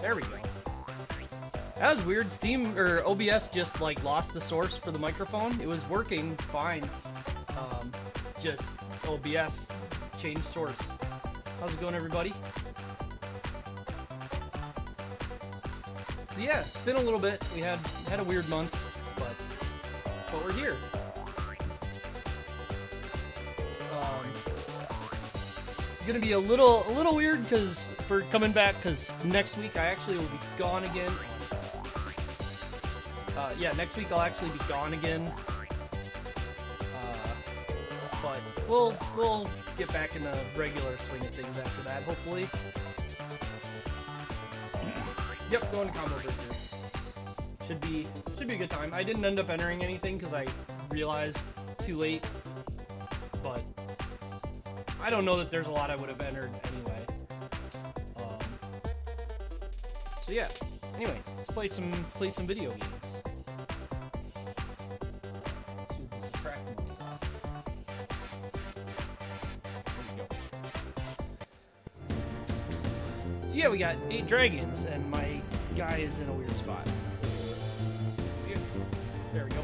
There we go. That was weird. Steam or OBS just like lost the source for the microphone. It was working fine. Just OBS changed source. How's it going, everybody? So yeah, it's been a little bit. We had a weird month, but we're here. It's gonna be a little weird because for coming back, because next week I actually will be gone again. Yeah, next week I'll actually be gone again. But we'll get back in the regular swing of things after that, hopefully. Yep, going to Combo Breaker. Should be a good time. I didn't end up entering anything because I realized too late, but I don't know that there's a lot I would have entered anyway. So yeah. Anyway, let's play some video games. Let's see if this is tracking me. There we go. So yeah, we got 8 dragons, and my guy is in a weird spot. There we go.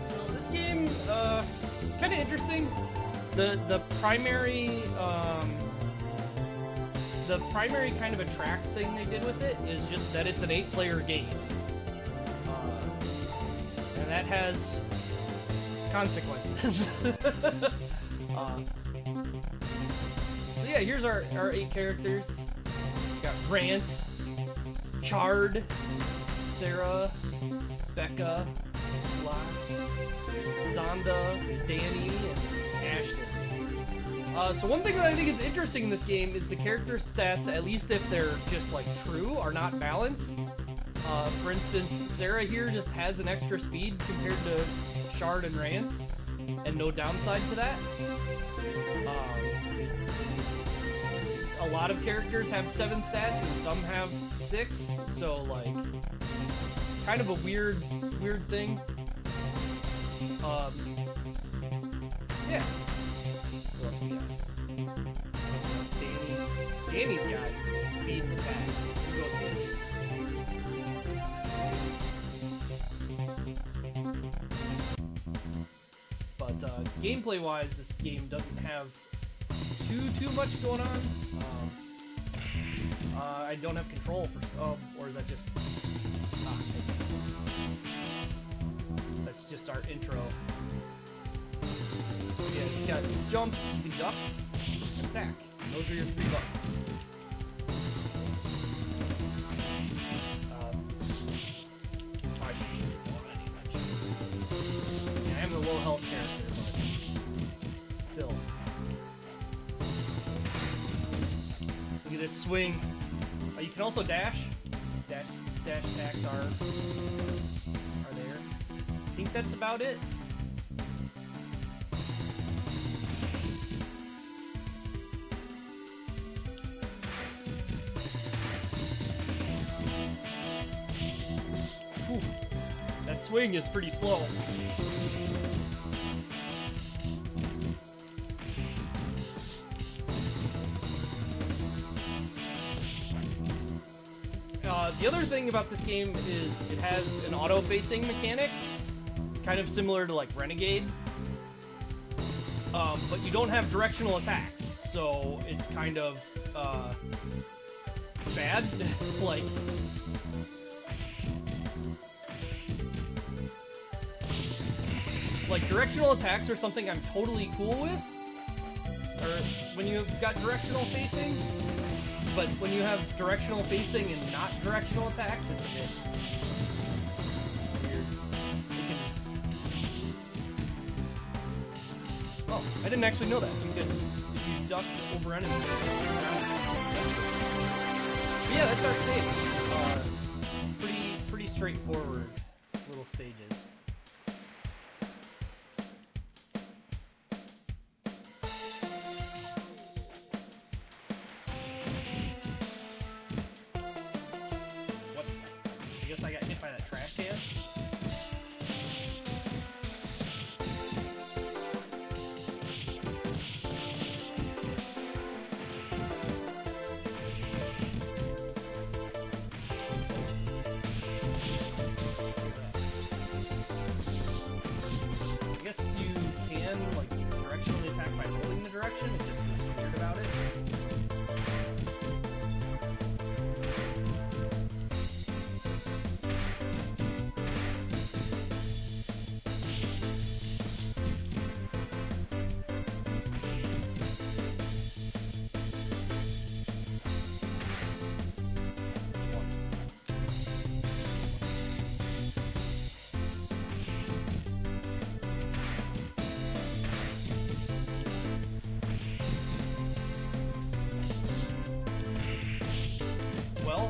So this game, it's kind of interesting. The primary kind of attract thing they did with it is just that it's an 8-player game, and that has consequences. So yeah, here's our 8 characters. We got Grant, Chard, Sarah, Becca, Zonda, Danny, and Ashton. So one thing that I think is interesting in this game is the character stats, at least if they're just like true, are not balanced. For instance, Sarah here just has an extra speed compared to Chard and Rant, and no downside to that. A lot of characters have 7 stats and some have 6, so like kind of a weird thing. Yeah. What else we got? Danny's got speed in the back. We'll go Danny. But gameplay wise, this game doesn't have too much going on. I don't have control for, or is that just, that's just our intro. Yeah, you got jumps, you can duck, and attack. And those are your 3 buttons. I am the low health character, but still. Look at this swing. You can also dash. Dash attacks are there. I think that's about it. Whew. That swing is pretty slow. The other thing about this game is it has an auto-facing mechanic, kind of similar to like Renegade, but you don't have directional attacks, so it's kind of bad. like directional attacks are something I'm totally cool with, or when you've got directional facing. But when you have directional facing and not directional attacks, it's a bit weird. Oh, I didn't actually know that. You could, if you duck over enemies. But yeah, that's our stage. Pretty straightforward little stages. I got hit by that trash can.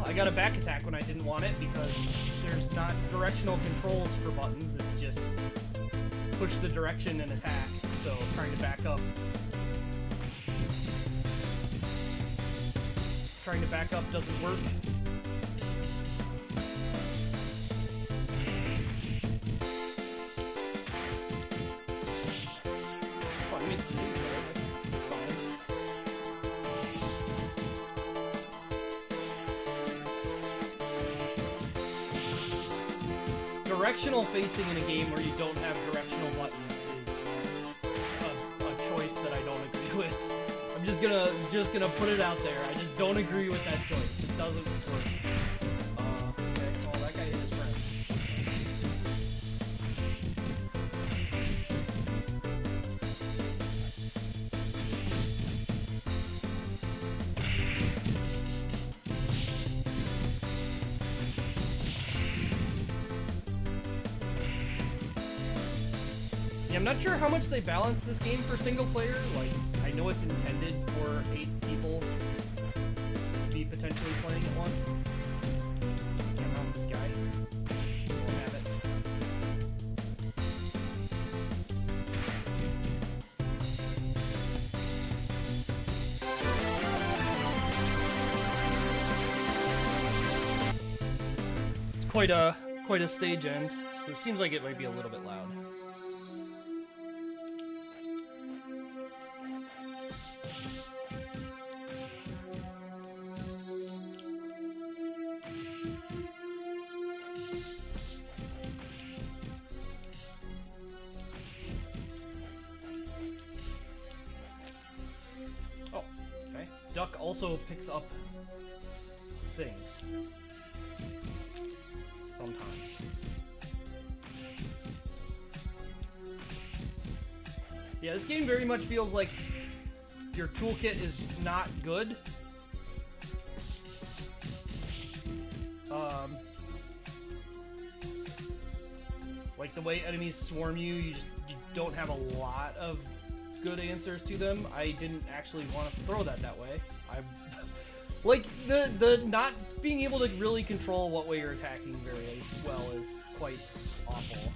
I got a back attack when I didn't want it because there's not directional controls for buttons. It's just push the direction and attack. So trying to back up. Trying to back up doesn't work. Directional facing in a game where you don't have directional buttons is a choice that I don't agree with. I'm just gonna put it out there. I just don't agree with that choice. It doesn't work. Okay. Oh, that guy hit his friend. I'm not sure how much they balance this game for single player. Like, I know it's intended for 8 people to be potentially playing at once. Can't run this guy. Won't have it. It's quite a stage end, so it seems like it might be a little bit loud. Duck also picks up things. Sometimes. Yeah, this game very much feels like your toolkit is not good. Like the way enemies swarm you, you don't have a lot of good answers to them. I didn't actually want to throw that way. Like the not being able to really control what way you're attacking very well is quite awful.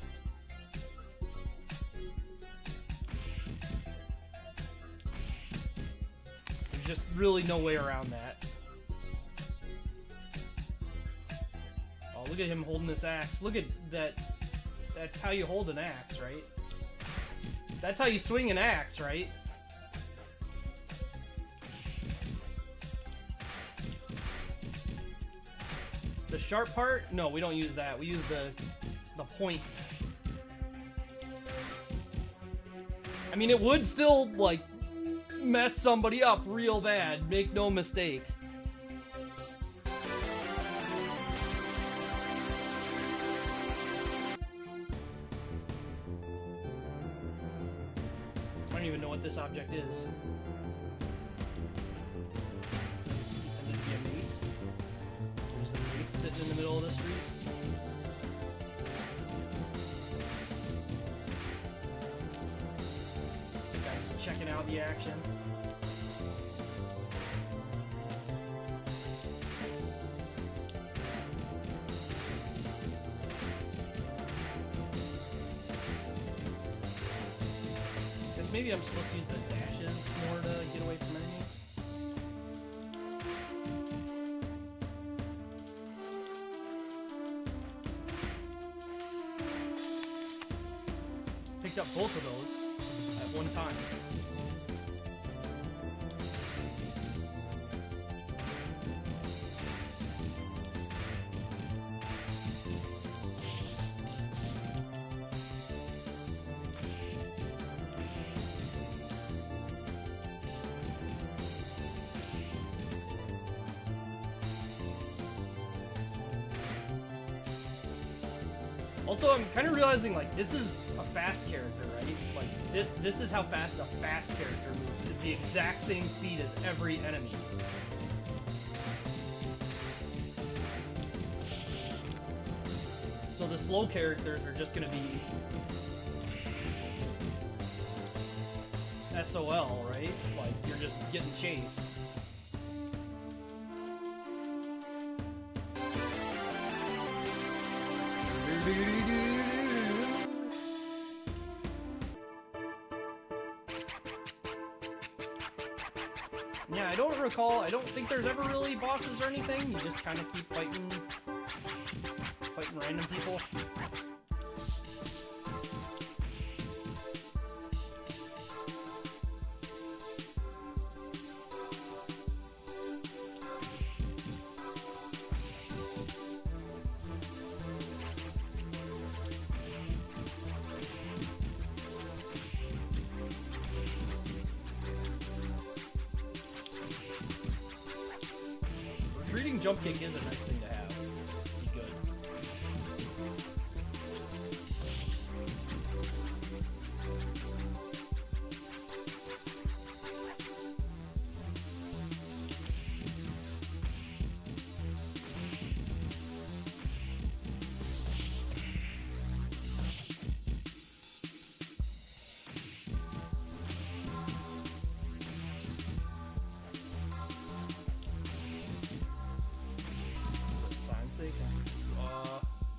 There's just really no way around that. Oh, look at him holding this axe. Look at that. That's how you hold an axe, right? That's how you swing an axe, right? The sharp part? No, we don't use that. We use the point. I mean, it would still, like, mess somebody up real bad. Make no mistake. I don't even know what this object is. Intended to be a mace. There's the mace sitting in the middle of the street. Guy just checking out the action. Maybe I'm supposed to use the dashes more to get away from enemies. Picked up both of those at one time. Also, I'm kind of realizing, like, this is a fast character, right? Like, this is how fast a fast character moves. Is the exact same speed as every enemy. So the slow characters are just going to be SOL, right? Like, you're just getting chased. Yeah, I don't recall. I don't think there's ever really bosses or anything. You just kind of keep fighting random people. Retreating jump kick is a nice thing to have. Be good.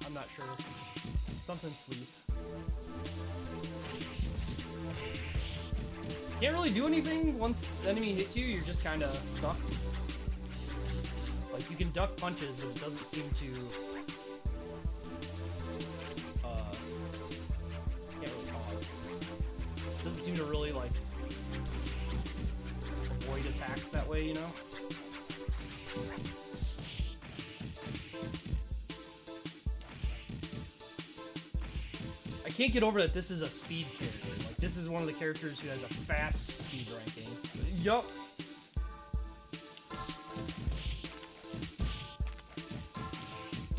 I'm not sure. Something sleep. Can't really do anything once the enemy hits you, you're just kind of stuck. Like, you can duck punches, but it doesn't seem to... can't really pause. It doesn't seem to really, like, avoid attacks that way, you know? I can't get over that this is a speed character. Like, this is one of the characters who has a fast speed ranking. Yup.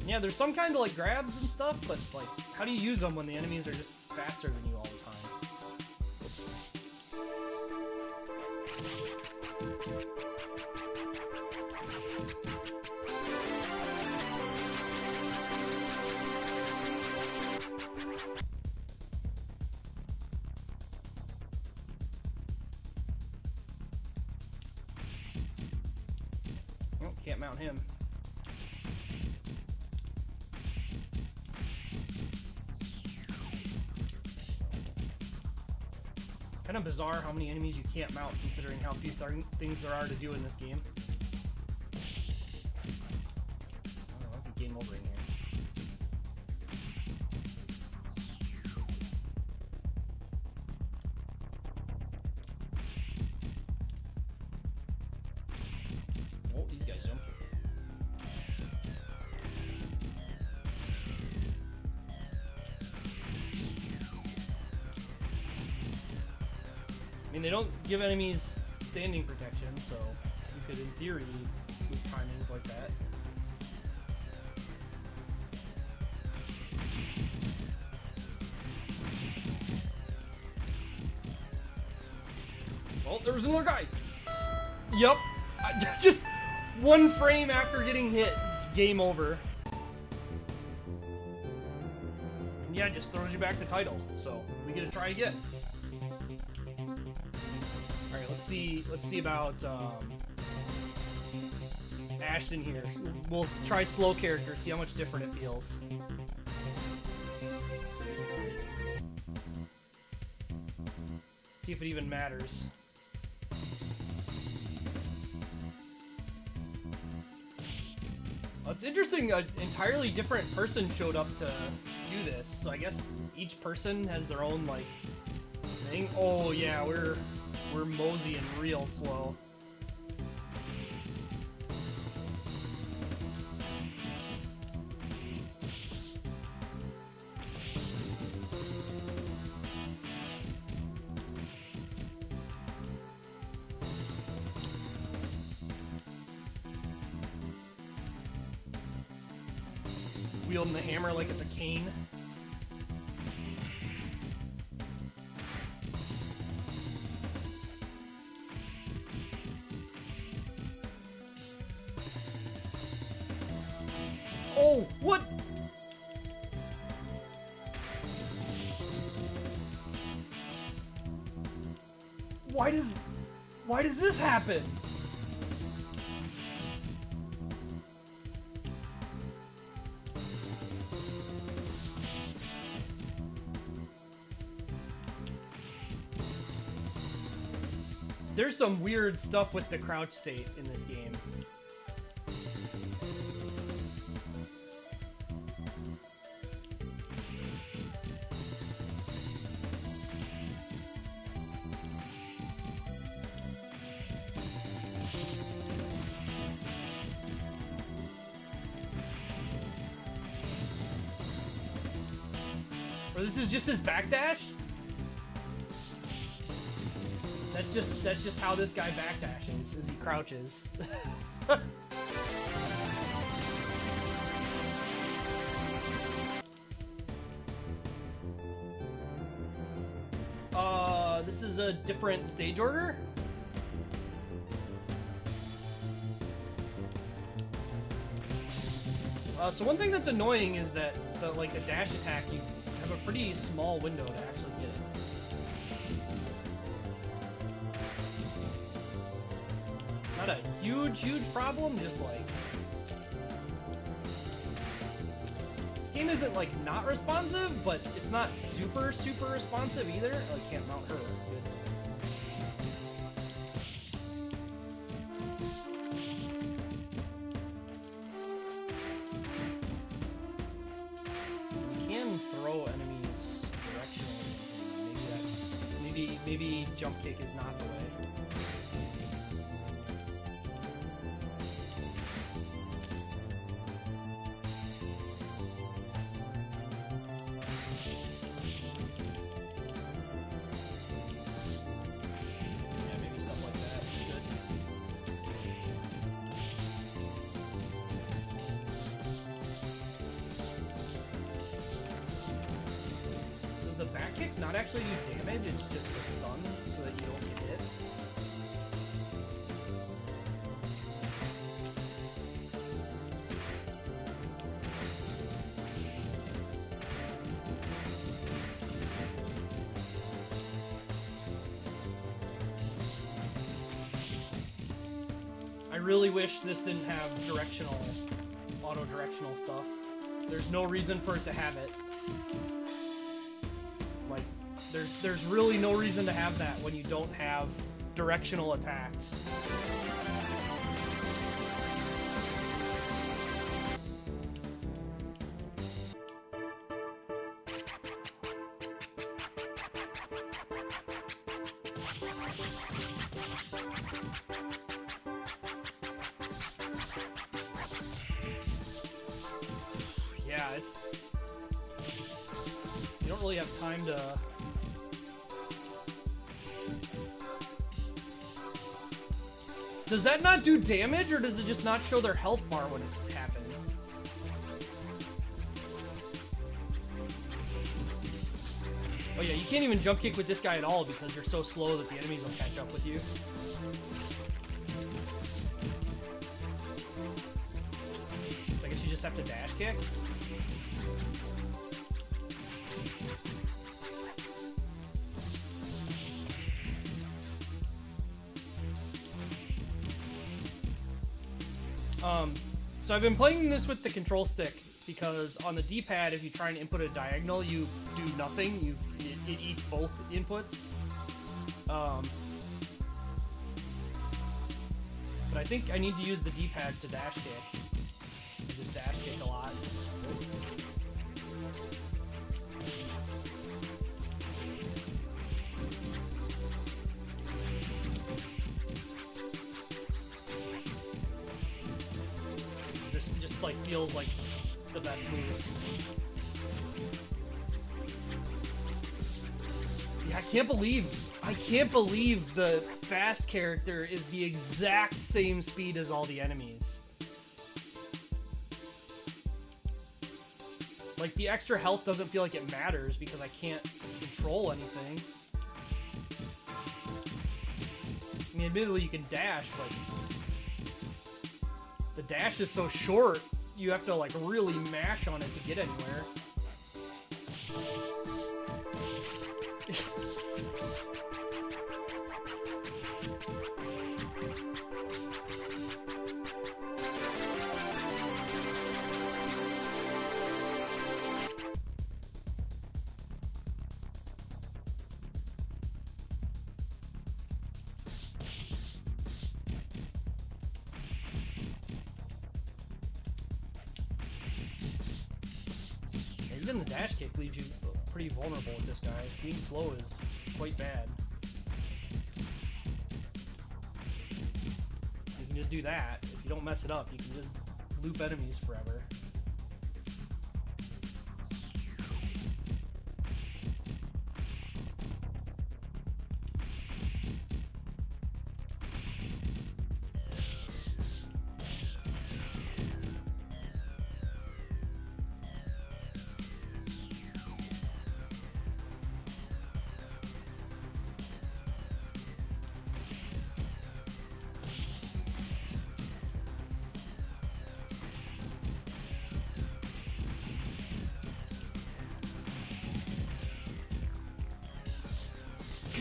Yeah, there's some kind of, like, grabs and stuff, but, like, how do you use them when the enemies are just faster than you all the time? Oh, can't mount him. Kind of bizarre how many enemies you can't mount, considering how few things there are to do in this game. Oh, might be game over in here. Oh, these guys jump. I mean, they don't give enemies standing protection, so you could, in theory, with timings like that. Oh, there was another guy! Yup! Just one frame after getting hit, it's game over. And yeah, it just throws you back the title, so we get to try again. Alright, let's see about Ashton here. We'll try slow character, see how much different it feels. See if it even matters. It's interesting, an entirely different person showed up to do this, so I guess each person has their own, like, thing. Oh yeah, we're moseying real slow. Wielding the hammer like it's a cane. Oh, what? Why does this happen? there's some weird stuff with the crouch state in this game. Or this is just his backdash? That's just how this guy backdashes, is he crouches. This is a different stage order? So one thing that's annoying is that the dash attack, you have a pretty small window to actually get it. Not a huge problem, just like... This game isn't like not responsive, but it's not super responsive either. Oh, I can't mount her. Good. Maybe jump kick is not the way. Yeah, maybe stuff like that is good. Does the back kick not actually do damage? It's just a stun so that you don't get hit. I really wish this didn't have auto-directional stuff. There's no reason for it to have it. Like, there's really no reason to have that when you don't have directional attacks. Yeah, you don't really have time to... Does that not do damage, or does it just not show their health bar when it happens? Oh yeah, you can't even jump kick with this guy at all because you're so slow that the enemies will catch up with you. So I guess you just have to dash kick. So I've been playing this with the control stick because on the D-pad, if you try and input a diagonal, you do nothing. It eats both inputs. But I think I need to use the D-pad to dash kick. I just dash kick a lot. Like feels like the best move. Yeah, I can't believe the fast character is the exact same speed as all the enemies. Like the extra health doesn't feel like it matters because I can't control anything. I mean, admittedly you can dash, but the dash is so short, you have to like really mash on it to get anywhere. even the dash kick leaves you pretty vulnerable with this guy. Being slow is quite bad. You can just do that. If you don't mess it up, you can just loop enemies forever.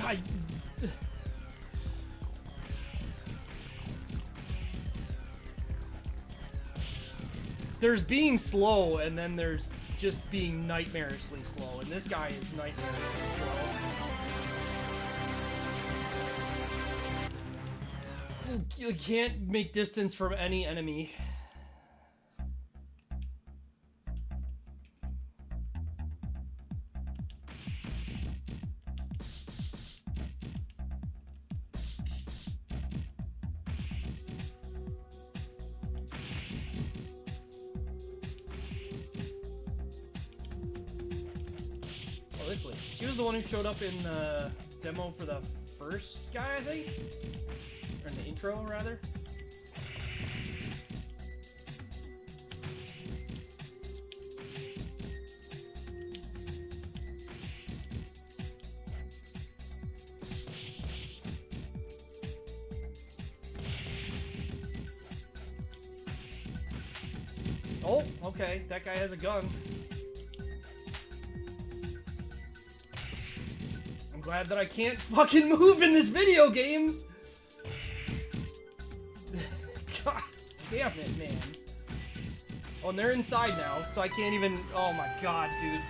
God. There's being slow, and then there's just being nightmarishly slow, and this guy is nightmarishly slow. You can't make distance from any enemy. She was the one who showed up in the demo for the first guy, I think? Or in the intro, rather? Oh, okay, that guy has a gun. Glad that I can't fucking move in this video game. God damn it, man. Oh, and they're inside now, so I can't even. Oh my god, dude.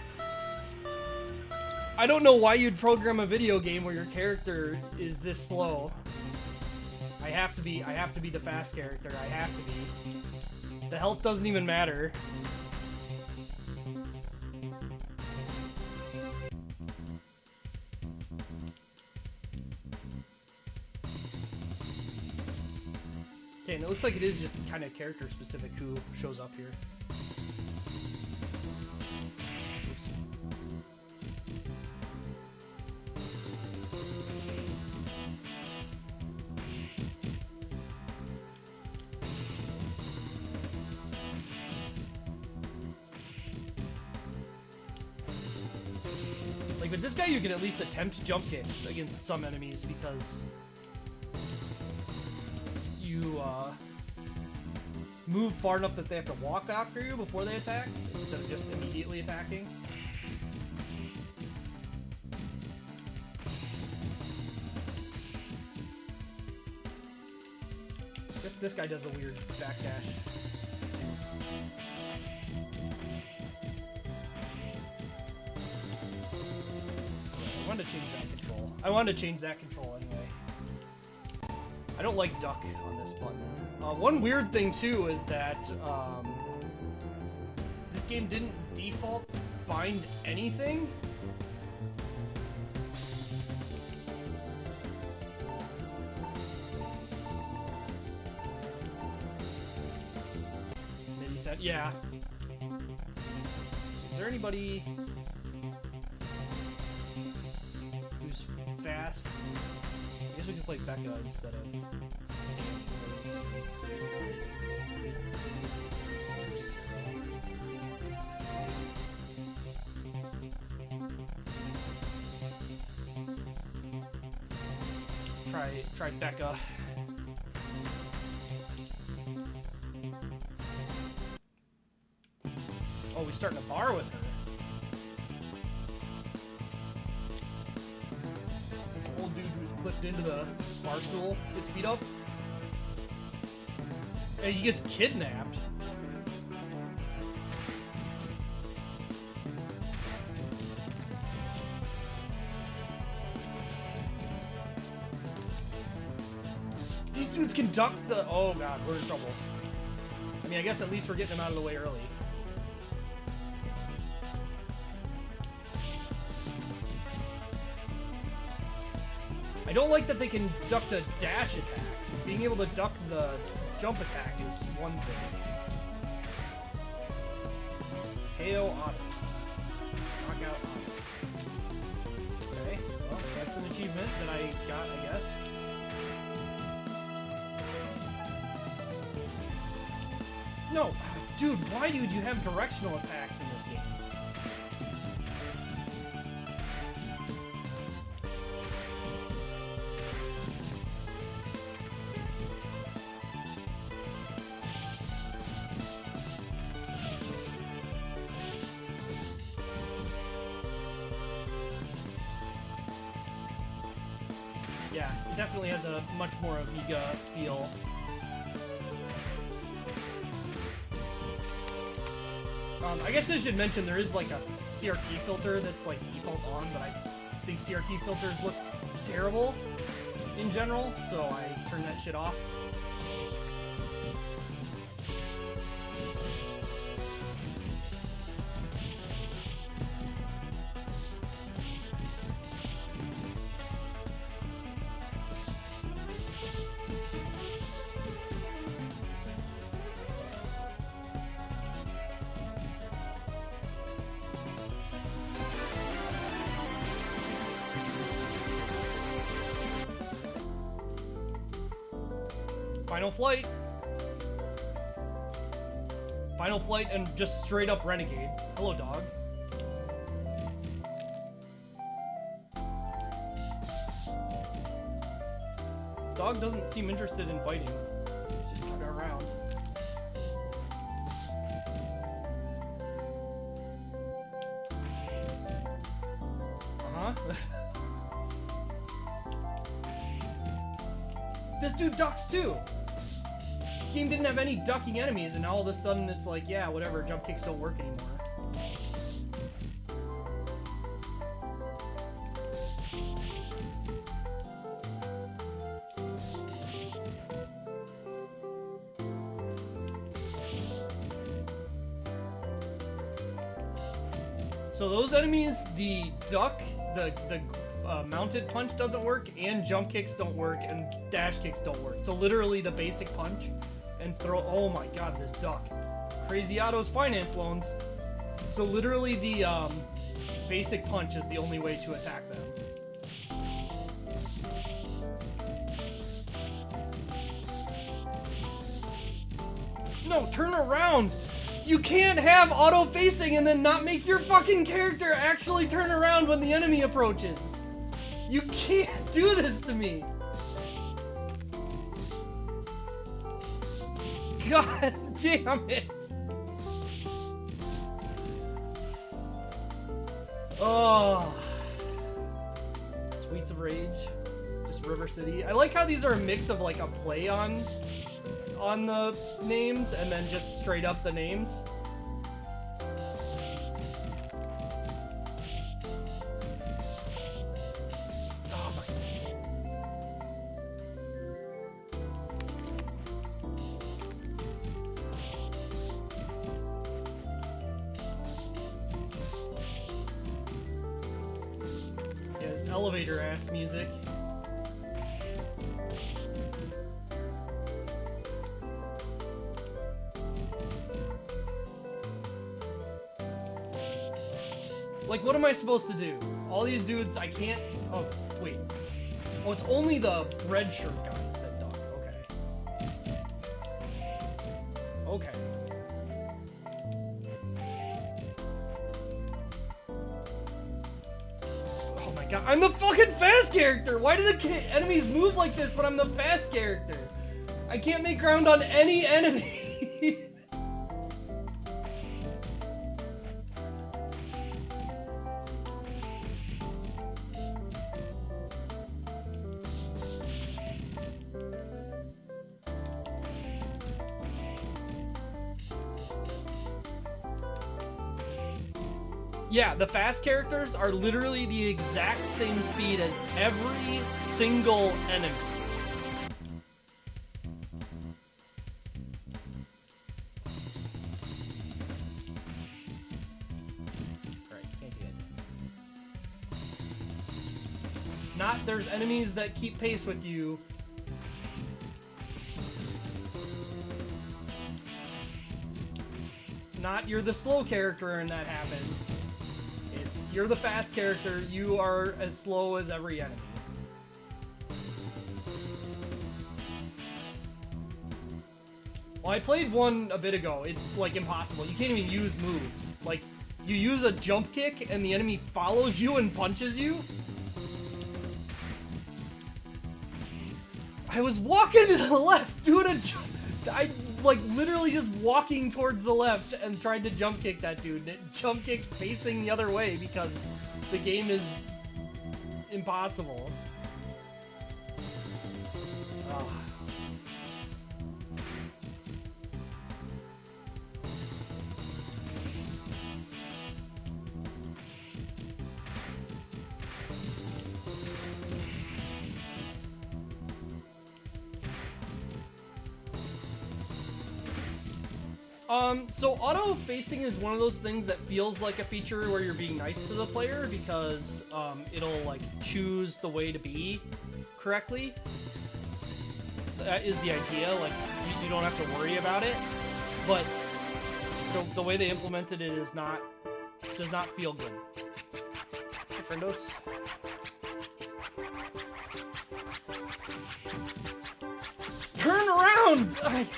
I don't know why you'd program a video game where your character is this slow. I have to be the fast character. I have to be. The health doesn't even matter. Okay, and it looks like it is just kind of character specific who shows up here. Oops. Like with this guy, you can at least attempt jump kicks against some enemies because you move far enough that they have to walk after you before they attack, instead of just immediately attacking. This guy does a weird backdash. I wanted to change that control. Anyway. I don't like duck on this button. One weird thing too is that this game didn't default bind anything. Maybe said, yeah. Is there anybody who's fast? I guess we can play Becca instead of. Try Becca. Oh, we starting a bar with her. This old dude who's clipped into the bar stool gets beat up. And he gets kidnapped. These dudes can duck the... Oh god, we're in trouble. I mean, I guess at least we're getting them out of the way early. I don't like that they can duck the dash attack. Being able to duck the jump attack is one thing. KO Auto. Knockout Auto. Okay, well, that's an achievement that I got, I guess. No! Dude, why do you have directional attacks in this game? Yeah, it definitely has a much more Amiga feel. I guess I should mention there is like a CRT filter that's like default on, but I think CRT filters look terrible in general, so I turn that shit off. Final Flight. Final Flight and just straight up Renegade. Hello, dog. Dog doesn't seem interested in fighting. He's just kind of around. Uh-huh. This dude ducks too! This game didn't have any ducking enemies, and now all of a sudden it's like, yeah, whatever, jump kicks don't work anymore. So those enemies, the duck, the mounted punch doesn't work, and jump kicks don't work, and dash kicks don't work. So literally the basic punch and throw. Oh my god, this duck. Crazy Otto's finance loans. So literally the basic punch is the only way to attack them. No, turn around! You can't have auto-facing and then not make your fucking character actually turn around when the enemy approaches. You can't do this to me. God damn it. Oh. Sweets of Rage. Just River City. I like how these are a mix of like a play on the names and then just straight up the names. Oh my. Yes, elevator ass music. Like, what am I supposed to do? All these dudes, I can't... Oh, wait. Oh, it's only the red shirt guys that duck. Okay. Okay. Oh my god, I'm the fucking fast character! Why do the enemies move like this when I'm the fast character? I can't make ground on any enemy! Yeah, the fast characters are literally the exact same speed as every single enemy. Alright, can't do it. Not there's enemies that keep pace with you. Not you're the slow character and that happens. It's you're the fast character, you are as slow as every enemy. Well, I played one a bit ago. It's like impossible. You can't even use moves. Like, you use a jump kick and the enemy follows you and punches you. I was walking to the left, doing a jump. I like literally just walking towards the left and tried to jump kick that dude. It jump kicked facing the other way because the game is impossible. Ugh. So auto-facing is one of those things that feels like a feature where you're being nice to the player because, it'll, like, choose the way to be correctly. That is the idea, like, you don't have to worry about it, but the way they implemented it is does not feel good. Hey, friendos. Turn around! God.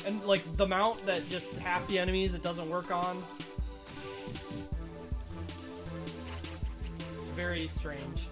And, like, the mount that just half the enemies it doesn't work on. It's very strange.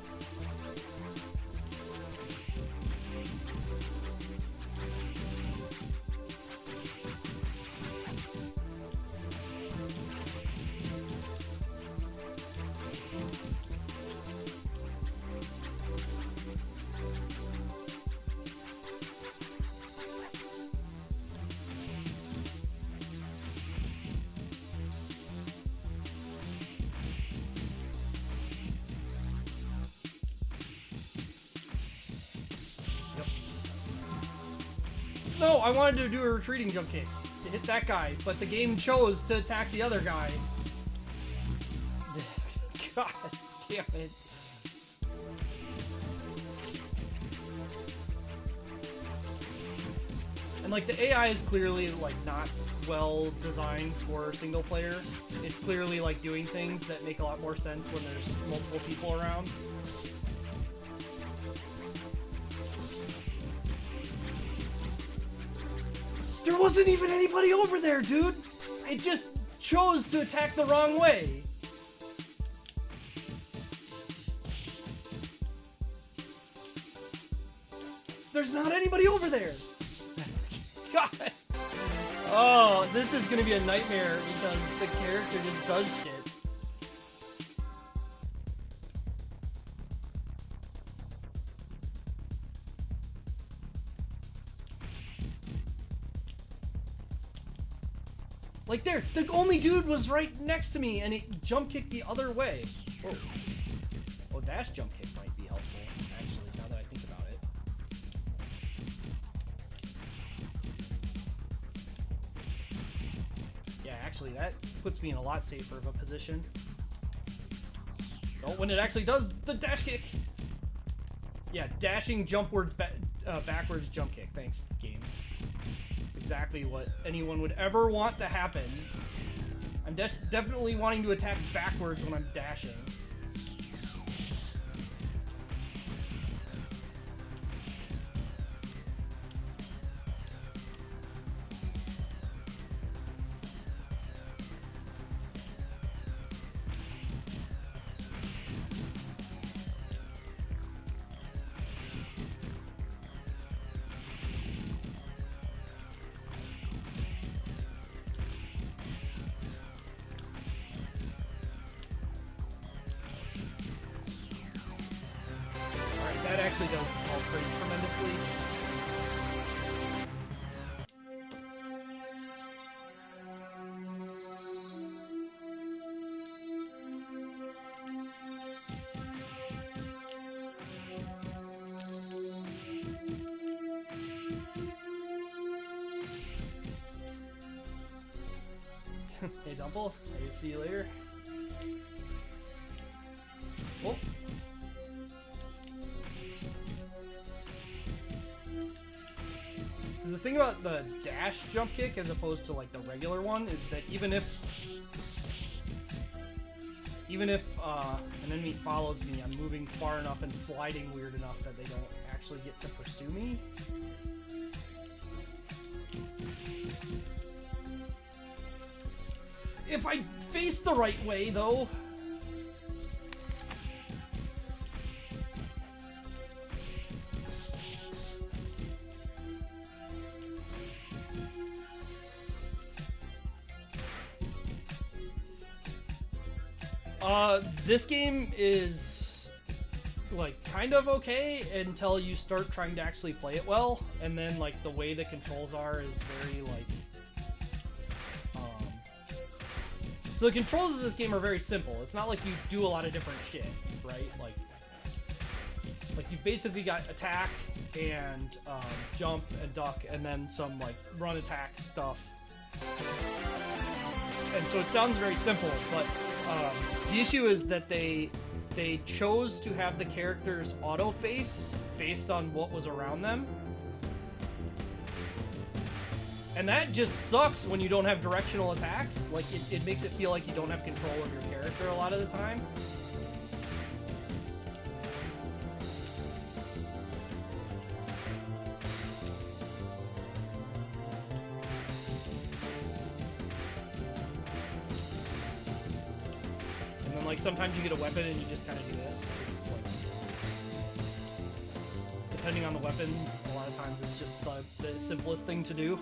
No, I wanted to do a retreating jump kick to hit that guy, but the game chose to attack the other guy. God damn it. And like the AI is clearly like not well designed for single player. It's clearly like doing things that make a lot more sense when there's multiple people around. There wasn't even anybody over there, dude! It just chose to attack the wrong way. There's not anybody over there! God! Oh, this is gonna be a nightmare because the character just does shit. Like there, the only dude was right next to me and it jump kicked the other way. Whoa. Oh, dash jump kick might be helpful, actually, now that I think about it. Yeah, actually, that puts me in a lot safer of a position. Oh, when it actually does the dash kick. Yeah, dashing jumpwards, backwards jump kick. Thanks, game. Exactly what anyone would ever want to happen. I'm definitely wanting to attack backwards when I'm dashing. That actually does help pretty tremendously. Hey, Dumple. I see you later. Oh. The thing about the dash jump kick as opposed to like the regular one is that even if an enemy follows me, I'm moving far enough and sliding weird enough that they don't actually get to pursue me. If I face the right way, though. This game is like kind of okay until you start trying to actually play it well, and then like the way the controls are is very like so the controls of this game are very simple. It's not like you do a lot of different shit, right? Like you basically got attack and jump and duck and then some like run attack stuff. And so it sounds very simple, but the issue is that they chose to have the characters auto-face based on what was around them. And that just sucks when you don't have directional attacks. Like, it makes it feel like you don't have control of your character a lot of the time. Like, sometimes you get a weapon and you just kind of do this. Like, depending on the weapon, a lot of times it's just the simplest thing to do.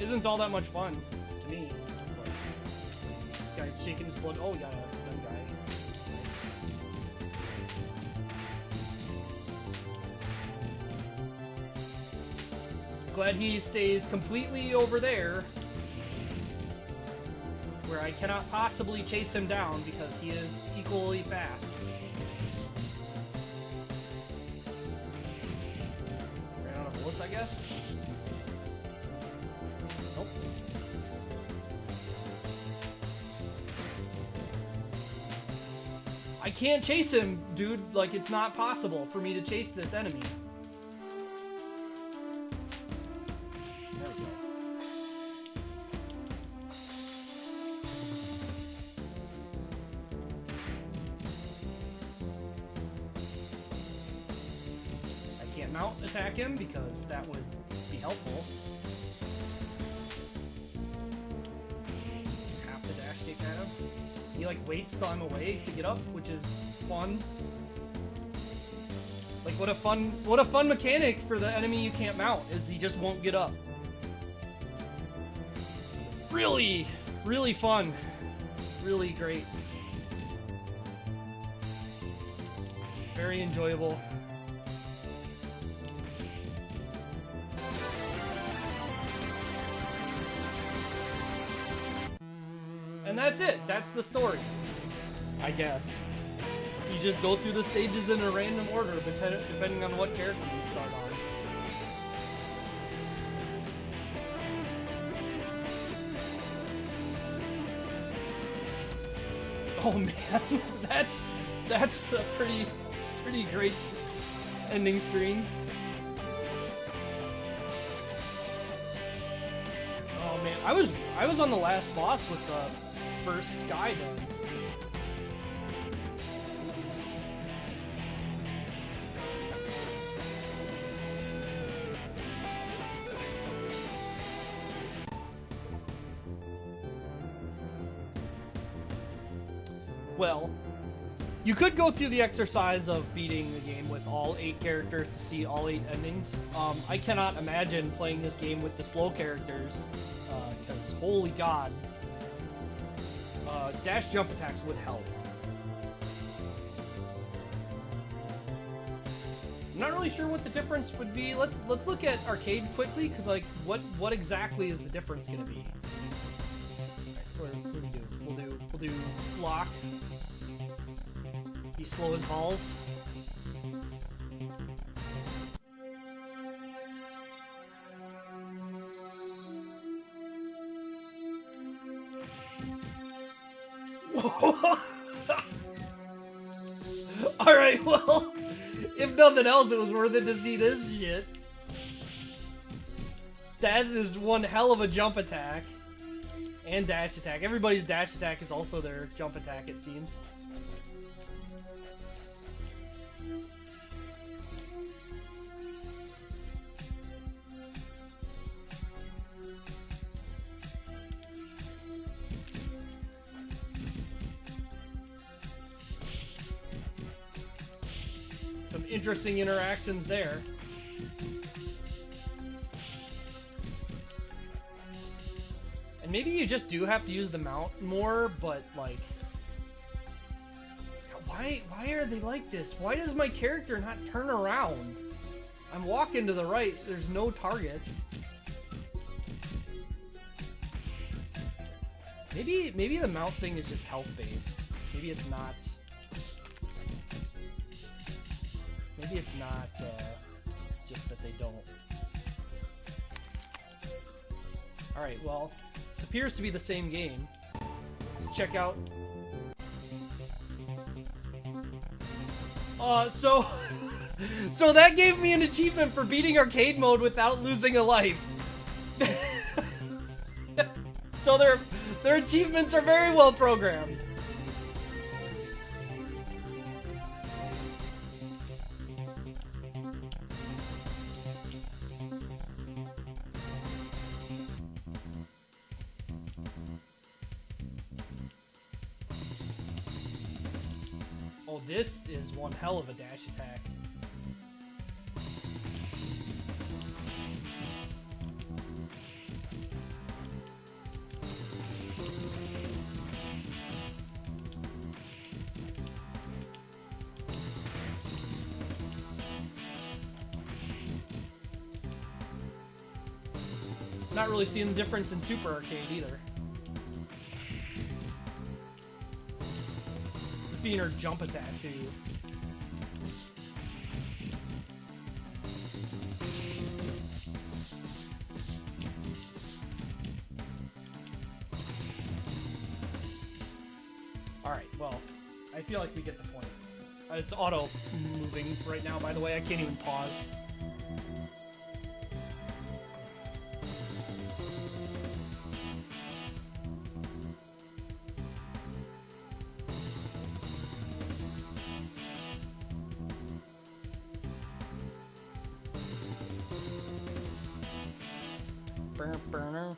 Isn't all that much fun to me. But this guy shaking his blood. Oh, we got a gun guy. Nice. Glad he stays completely over there, where I cannot possibly chase him down because he is equally fast. Ran out of bullets, I guess. I can't chase him, dude. Like, it's not possible for me to chase this enemy. There we go. I can't mount attack him because that would be helpful. Have to dash kick at him. He like waits till I'm away to get up, which is fun. Like what a fun mechanic for the enemy you can't mount is he just won't get up. Really, really fun. Really great. Very enjoyable. And that's it. That's the story, I guess. You just go through the stages in a random order, depending on what character you start on. Oh man, that's a pretty great ending screen. Oh man, I was on the last boss with the first guy then. Well, you could go through the exercise of beating the game with all 8 characters to see all 8 endings. I cannot imagine playing this game with the slow characters, because holy god. Dash jump attacks would help. I'm not really sure what the difference would be. Let's look at arcade quickly, because like what exactly is the difference gonna be? Alright, what do we do? We'll do block. Be slow as balls. Alright, well, if nothing else, it was worth it to see this shit. That is one hell of a jump attack. And dash attack. Everybody's dash attack is also their jump attack, it seems. Some interesting interactions there. And maybe you just do have to use the mount more, but like, why are they like this? Why does my character not turn around? I'm walking to the right, there's no targets. Maybe the mount thing is just health based. Maybe it's not. Maybe it's not just that they don't. Alright, well, this appears to be the same game. Let's check out. So that gave me an achievement for beating arcade mode without losing a life. So their achievements are very well programmed. Oh, this is one hell of a dash attack. Not really seeing the difference in Super Arcade either. This being her jump attack too. Alright, well, I feel like we get the point. It's auto moving right now, by the way. I can't even pause. Burner.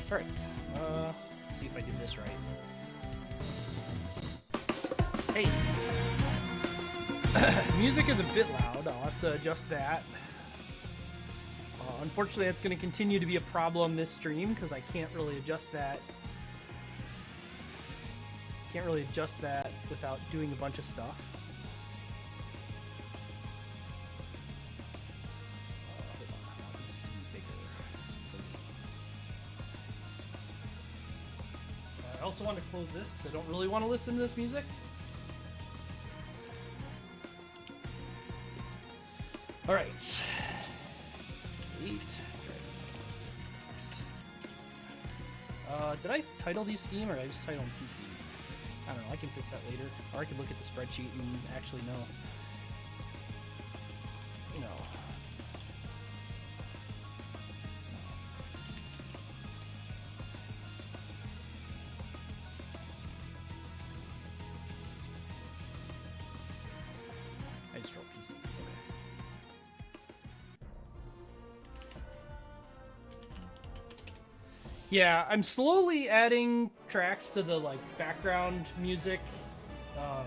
All right. Let's see if I did this right. Hey. Music is a bit loud. I'll have to adjust that. Unfortunately, that's going to continue to be a problem this stream because I can't really adjust that. Can't really adjust that without doing a bunch of stuff. This to be bigger. I also want to close this because I don't really want to listen to this music. All right. 8. Did I title these Steam or did I just title them PC? I don't know. I can fix that later, or I can look at the spreadsheet and actually know. You know. I just wrote PC. Yeah, I'm slowly adding tracks to the like background music. Um,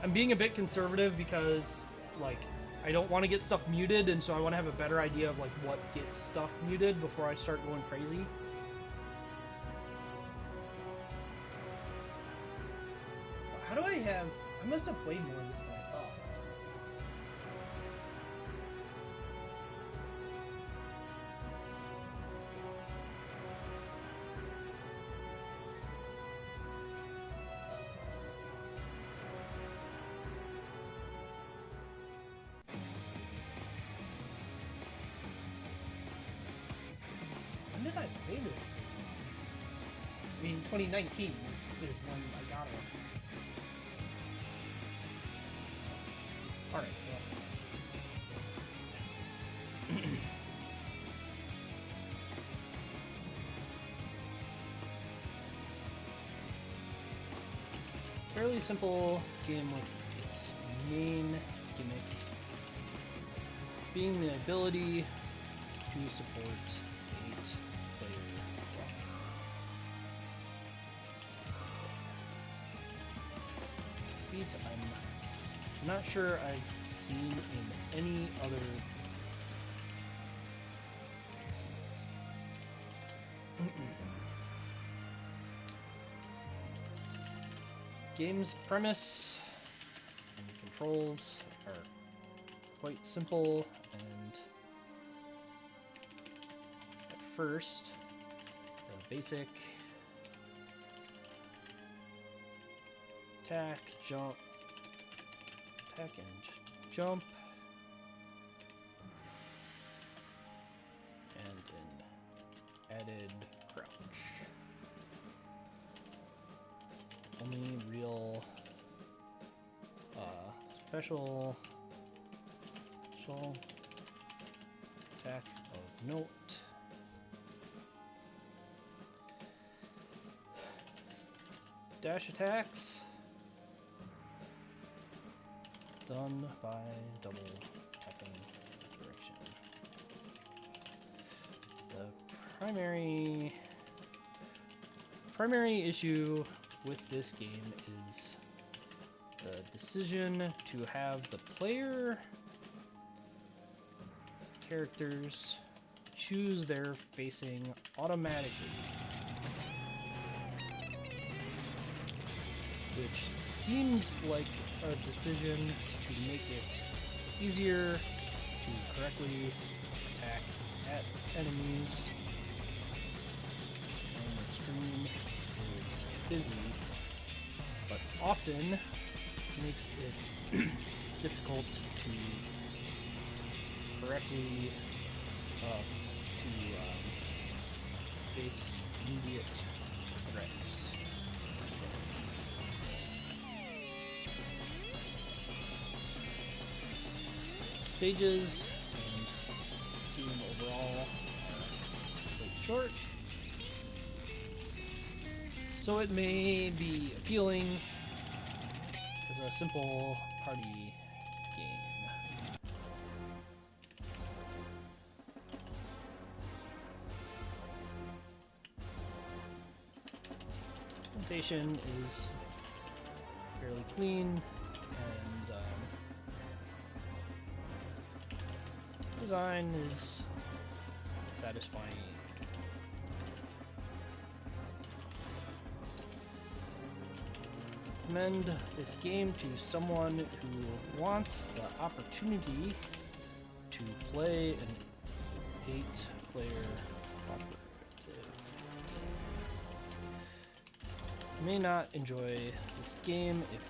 I'm being a bit conservative because like I don't want to get stuff muted, and so I want to have a better idea of like what gets stuff muted before I start going crazy. How do I have? I must have played more of this than I thought. When did I play this? I mean, 2019 is when I got it. All right. Well. Fairly simple game with its main gimmick being the ability to support 8-player roster. Feat I'm not sure I've seen in any other game's premise and controls are quite simple, and at first the basic attack, jump, attack and jump, and an added crouch. Only real special attack of note. Dash attacks done by double tapping direction. The primary issue with this game is the decision to have the player characters choose their facing automatically, which seems like a decision to make it easier to correctly attack at enemies when the screen is busy, but often makes it difficult to correctly face immediate threats. Stages and game overall are quite short, so it may be appealing as a simple party game. Implementation is fairly clean, and design is satisfying. Recommend this game to someone who wants the opportunity to play an 8-player cooperative. You may not enjoy this game if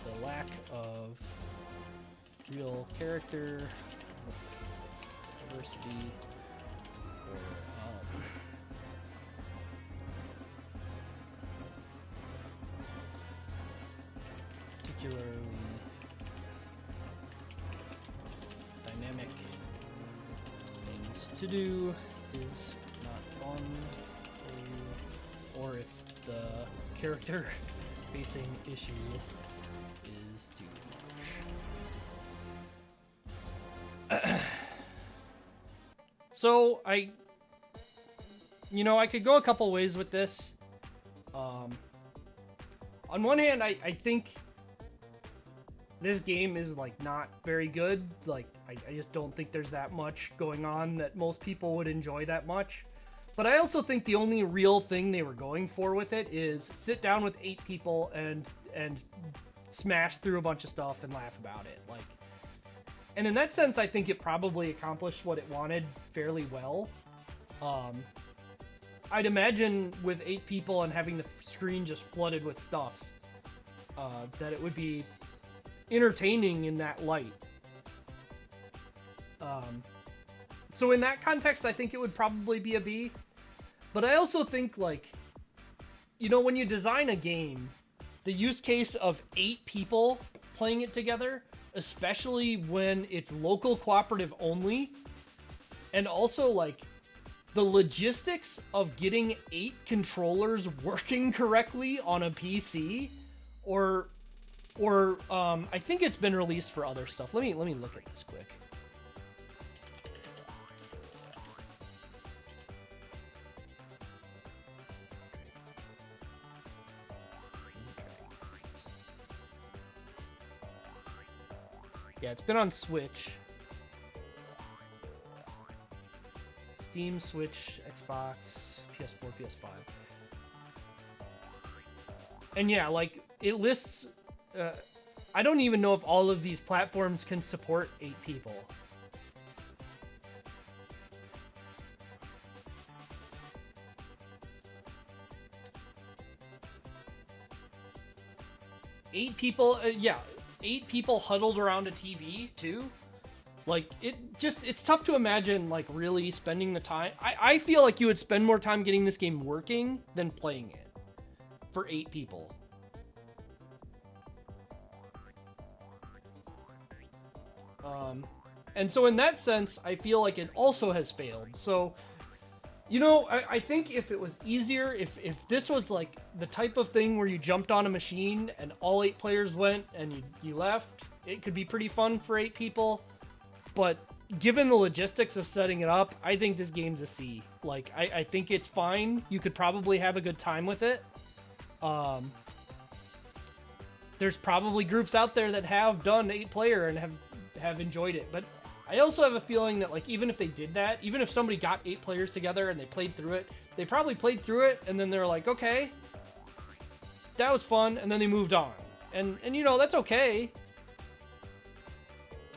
the lack of real character diversity or particularly dynamic things to do is not fun for you, or if the character facing issue is too much. So I you know, I could go a couple ways with this. On one hand, I think this game is, like, not very good. Like, I just don't think there's that much going on that most people would enjoy that much. But I also think the only real thing they were going for with it is sit down with 8 people and smash through a bunch of stuff and laugh about it. Like, and in that sense, I think it probably accomplished what it wanted fairly well. I'd imagine with 8 people and having the screen just flooded with stuff, that it would be entertaining in that light. So in that context, I think it would probably be a B. But I also think, like, you know, when you design a game, the use case of 8 people playing it together, especially when it's local cooperative only, and also, like, the logistics of getting 8 controllers working correctly on a PC, or I think it's been released for other stuff. Let me look at this quick. Yeah, it's been on Switch. Steam, Switch, Xbox, PS4, PS5. And yeah, like, it lists... I don't even know if all of these platforms can support 8 people. Eight people, yeah, 8 people huddled around a TV, too. Like, it's tough to imagine, like, really spending the time. I feel like you would spend more time getting this game working than playing it for 8 people. And so in that sense, I feel like it also has failed. So, you know, I think if it was easier, if this was like the type of thing where you jumped on a machine and all 8 players went and you left, it could be pretty fun for 8 people. But given the logistics of setting it up, I think this game's a C. Like, I think it's fine. You could probably have a good time with it. There's probably groups out there that have done 8-player and have enjoyed it. But I also have a feeling that, like, even if they did that, even if somebody got 8 players together and they played through it, they probably played through it and then they're like, okay, that was fun, and then they moved on. And you know, that's okay.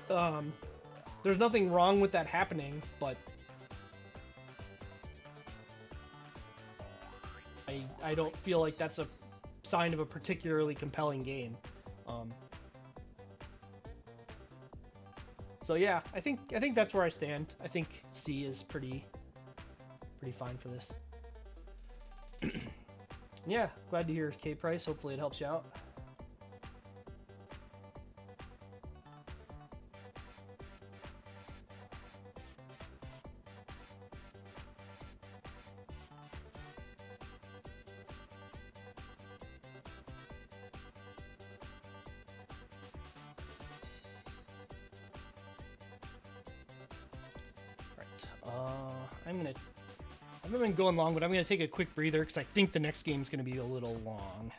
There's nothing wrong with that happening, but I don't feel like that's a sign of a particularly compelling game. So yeah, I think that's where I stand. I think C is pretty fine for this. Yeah, glad to hear K price. Hopefully it helps you out. I haven't been going long, but I'm gonna take a quick breather because I think the next game's gonna be a little long.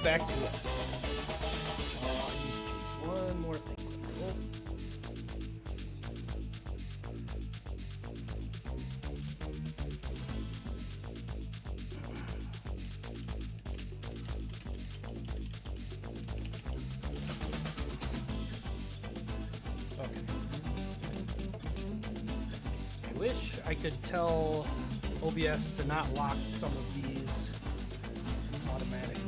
get back to it. One more thing. I wish I could tell OBS to not lock some of these automatically.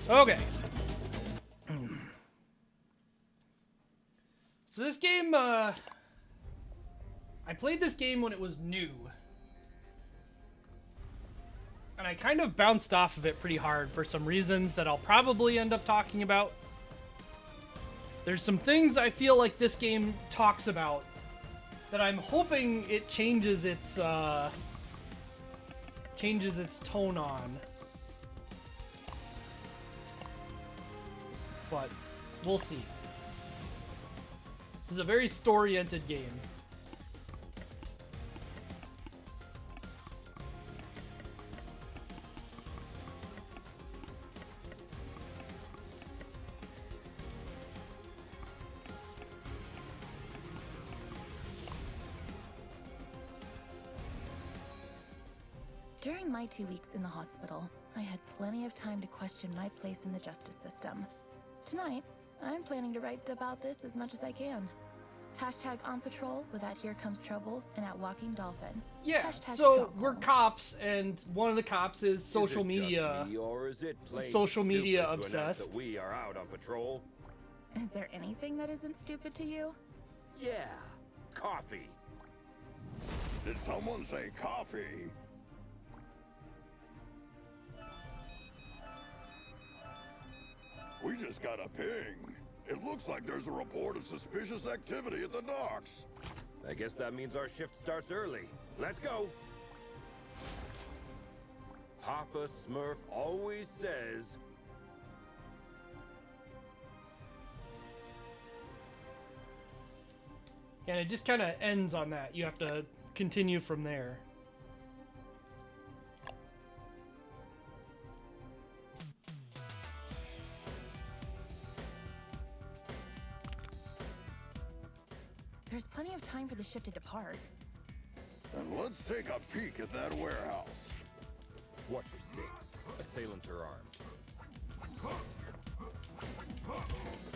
Okay. So this game, I played this game when it was new. And I kind of bounced off of it pretty hard for some reasons that I'll probably end up talking about. There's some things I feel like this game talks about that I'm hoping it changes its tone on. But we'll see. This is a very story-oriented game. During my 2 weeks in the hospital, I had plenty of time to question my place in the justice system. Tonight, I'm planning to write about this as much as I can. Hashtag on patrol with at Here Comes Trouble and at Walking Dolphin. Yeah, Hashtag so Stronghold. we're cops, and one of the cops is social media. Social media obsessed. That we are out on patrol. Is there anything that isn't stupid to you? Yeah, coffee. Did someone say coffee? We just got a ping. It looks like there's a report of suspicious activity at the docks. I guess that means our shift starts early. Let's go. Papa Smurf always says... And it just kind of ends on that. You have to continue from there. There's plenty of time for the ship to depart. And let's take a peek at that warehouse. Watch your six. Assailants are armed.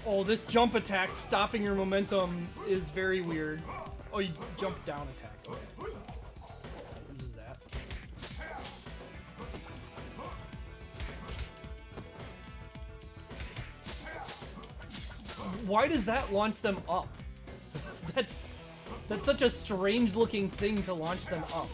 Oh, this jump attack stopping your momentum is very weird. Oh, you jump down attack. Okay. What is that? Why does that launch them up? That's such a strange looking thing to launch them up.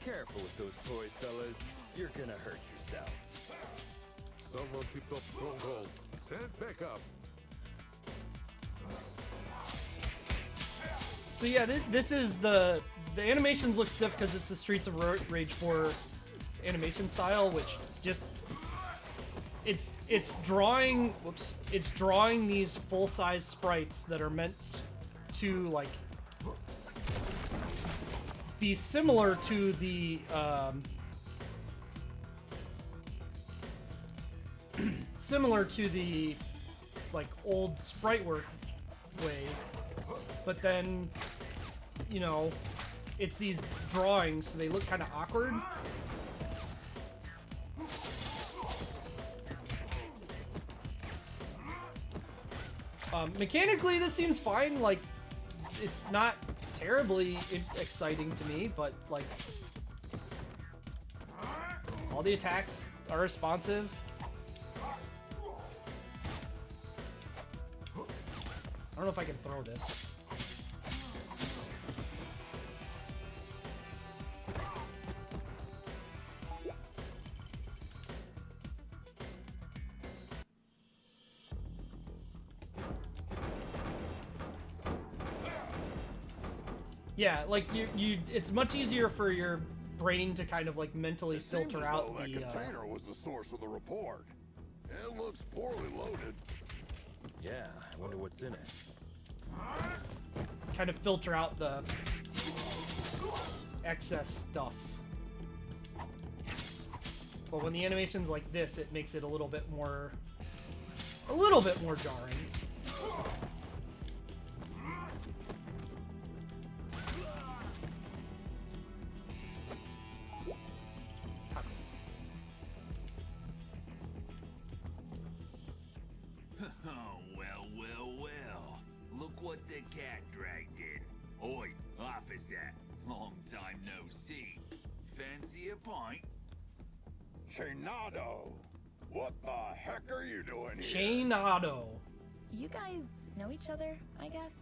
Careful with those toys, fellas. You're gonna hurt yourselves. Someone tipped off Stronghold. Send it back up. So yeah, this is the animations look stiff because it's the Streets of Rage 4 animation style, which just it's drawing these full-size sprites that are meant to like be similar to the like old sprite work way, but then you know it's these drawings, so they look kind of awkward. Mechanically, this seems fine. Like, it's not terribly exciting to me, but like, all the attacks are responsive. I don't know if I can throw this. Yeah, like it's much easier for your brain to kind of like mentally filter out that the container was the source of the report. It looks poorly loaded. Yeah, I wonder what's in it. kind of filter out the excess stuff. But when the animation's like this, it makes it a little bit more jarring. Oh, well. Look what the cat dragged in. Oi, officer. Long time no see. Fancy a pint? Chainado! What the heck are you doing here? Chainado. You guys know each other, I guess?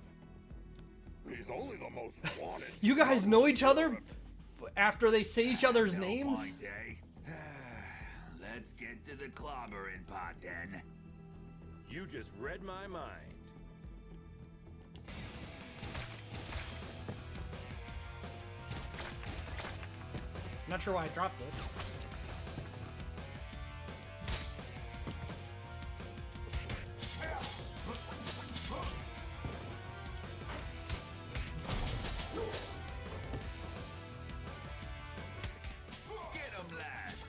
He's only the most wanted. You guys know each other after they say each other's No names? pint, eh? Let's get to the clobbering pot then. You just read my mind. Not sure why I dropped this. Get 'em, lads.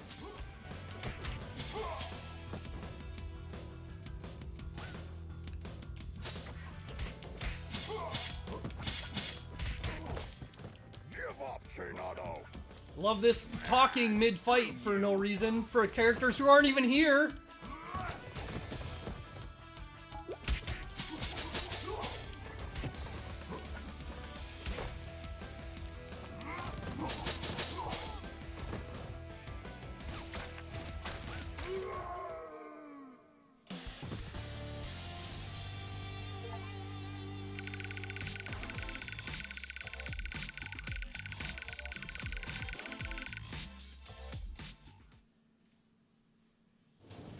Give up, Chainado! Love this talking mid-fight for no reason for characters who aren't even here.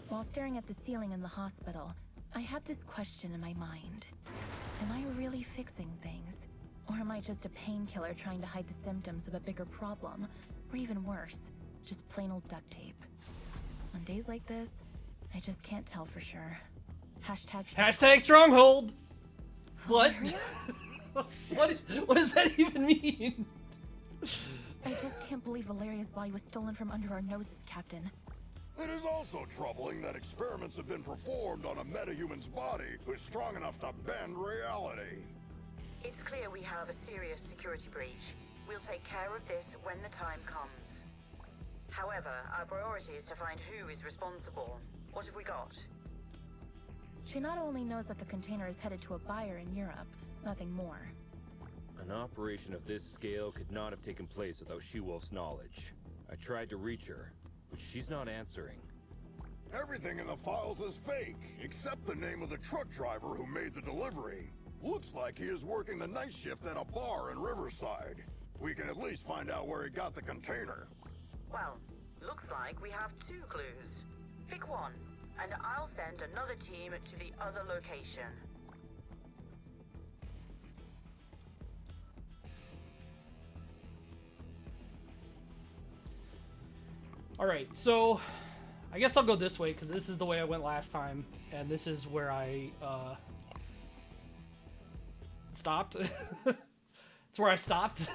While staring at the ceiling in the hospital, I had this question in my mind. Am I really fixing things? Or am I just a painkiller trying to hide the symptoms of a bigger problem? Or even worse, just plain old duct tape? On days like this, I just can't tell for sure. Hashtag stronghold. What? Valeria? what does that even mean? I just can't believe Valeria's body was stolen from under our noses, Captain. It is also troubling that experiments have been performed on a metahuman's body who's strong enough to bend reality. It's clear we have a serious security breach. We'll take care of this when the time comes. However, our priority is to find who is responsible. What have we got? She not only knows that the container is headed to a buyer in Europe, nothing more. An operation of this scale could not have taken place without She-Wolf's knowledge. I tried to reach her, but she's not answering. Everything in the files is fake, except the name of the truck driver who made the delivery. Looks like he is working the night shift at a bar in Riverside. We can at least find out where he got the container. Well, looks like we have 2 clues. Pick one, and I'll send another team to the other location. Alright, so I guess I'll go this way because this is the way I went last time, and this is where I stopped. It's where I stopped.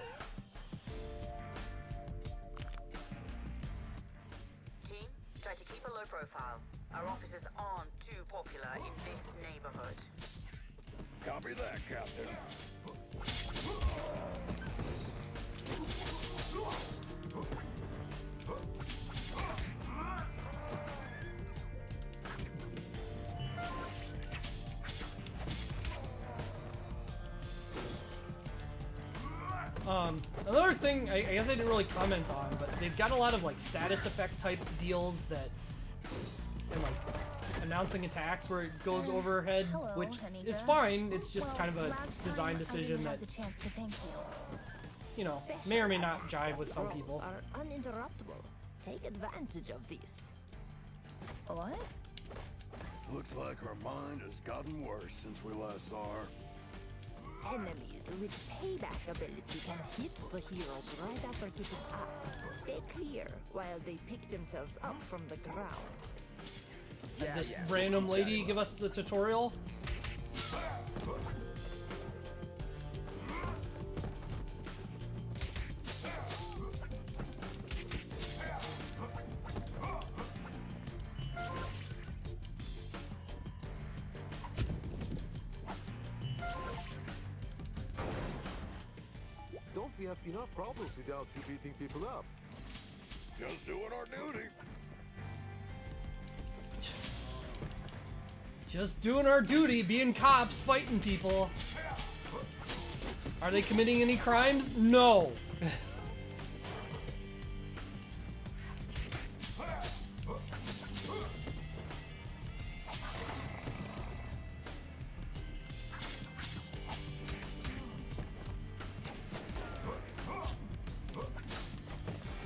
Team, try to keep a low profile. Our officers aren't too popular in this neighborhood. Copy that, Captain. Another thing I guess I didn't really comment on, but they've got a lot of like status effect type deals that, and like announcing attacks where it goes overhead, hello, which Anita. is fine. It's just Well, kind of a last design time I decision didn't that, have the chance to thank you. you know, may or may not jive with some people. Are uninterruptible. Take advantage of these. What? Looks like her mind has gotten worse since we last saw her. Enemies with payback ability can hit the heroes right after getting up. Stay clear while they pick themselves up from the ground. Had this random lady give us the tutorial. Don't we have enough problems without you beating people up? Just doing our duty. Just doing our duty, being cops, fighting people. Are they committing any crimes? No.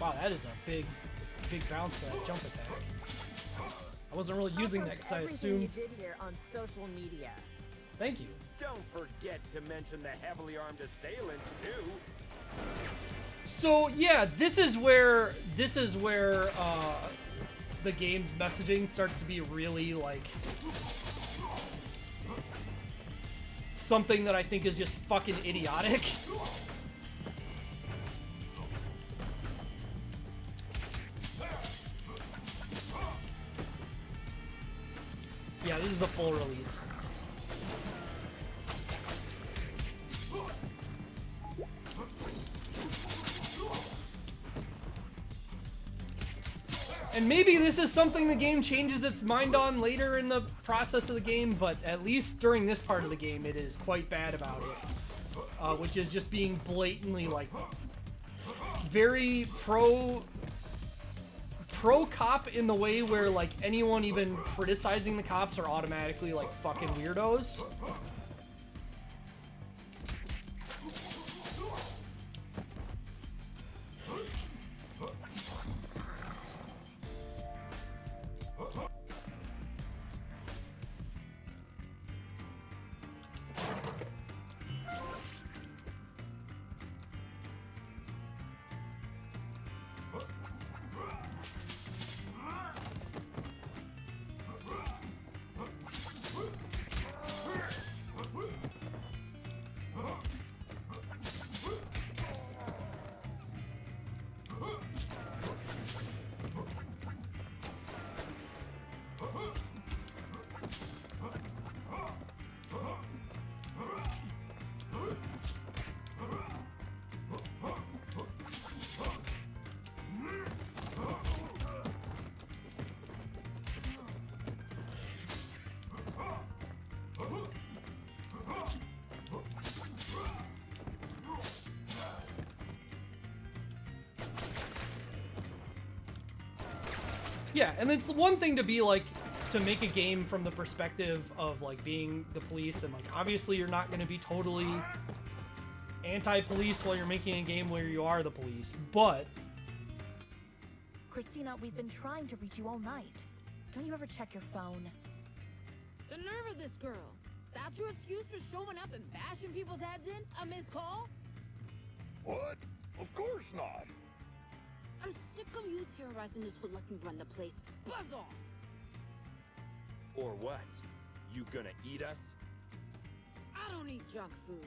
Wow, that is a big bounce for that jump attack. I wasn't really using that because I assumed. You did here on social media. Thank you. Don't forget to mention the heavily armed assailants too. So yeah, this is where the game's messaging starts to be really like something that I think is just fucking idiotic. Yeah, this is the full release. And maybe this is something the game changes its mind on later in the process of the game, but at least during this part of the game, it is quite bad about it. Which is just being blatantly, like, very pro-cop in the way where, like, anyone even criticizing the cops are automatically, like, fucking weirdos. Yeah, and it's one thing to be like, to make a game from the perspective of like being the police, and like obviously you're not going to be totally anti-police while you're making a game where you are the police, but... Christina, we've been trying to reach you all night. Don't you ever check your phone? The nerve of this girl. That's your excuse for showing up and bashing people's heads in? A missed call? What? Of course not. I'm sick of you terrorizing this hood like you run the place. Buzz off! Or what? You gonna eat us? I don't eat junk food.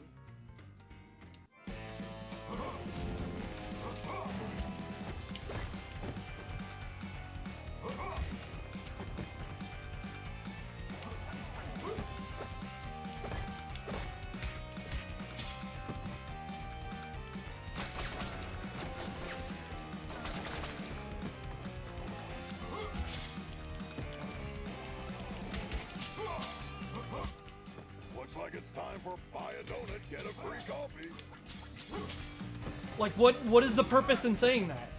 Looks like it's time for buy a donut, get a free coffee. Like, what is the purpose in saying that?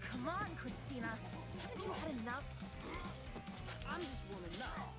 Come on, Christina. Haven't you had enough? I'm just warming up.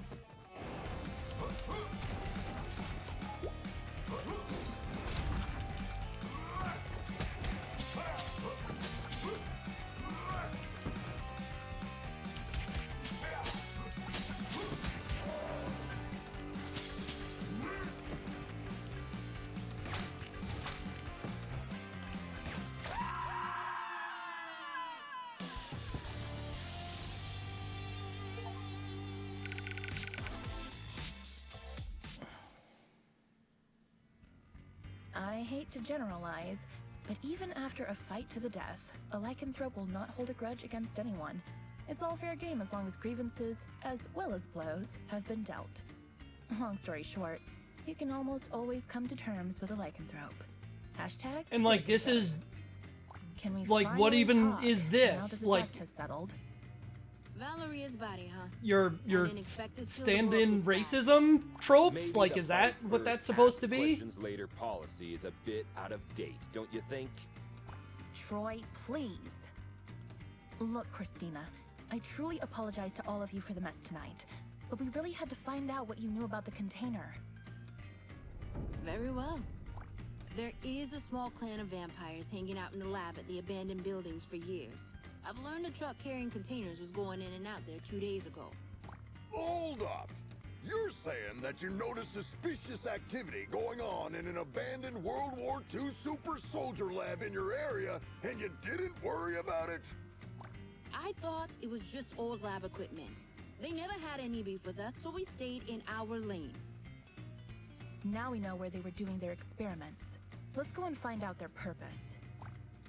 I hate to generalize, but even after a fight to the death, a lycanthrope will not hold a grudge against anyone. It's all fair game as long as grievances, as well as blows, have been dealt. Long story short, you can almost always come to terms with a lycanthrope. Hashtag. And like, this lycanthrope. is Can we like, what finally even talk is now this? that the Like, dust has settled? Valeria's body, huh? your didn't expect this field to stand-in blow this racism tropes? Maybe Like, the is that fight what first, that's supposed ask to be? Questions later policy is a bit out of date, don't you think? Troy, please. Look, Christina, I truly apologize to all of you for the mess tonight, but we really had to find out what you knew about the container. Very well. There is a small clan of vampires hanging out in the lab at the abandoned buildings for years. I've learned a truck carrying containers was going in and out there 2 days ago. Hold up! You're saying that you noticed suspicious activity going on in an abandoned World War II super soldier lab in your area, and you didn't worry about it? I thought it was just old lab equipment. They never had any beef with us, so we stayed in our lane. Now we know where they were doing their experiments. Let's go and find out their purpose.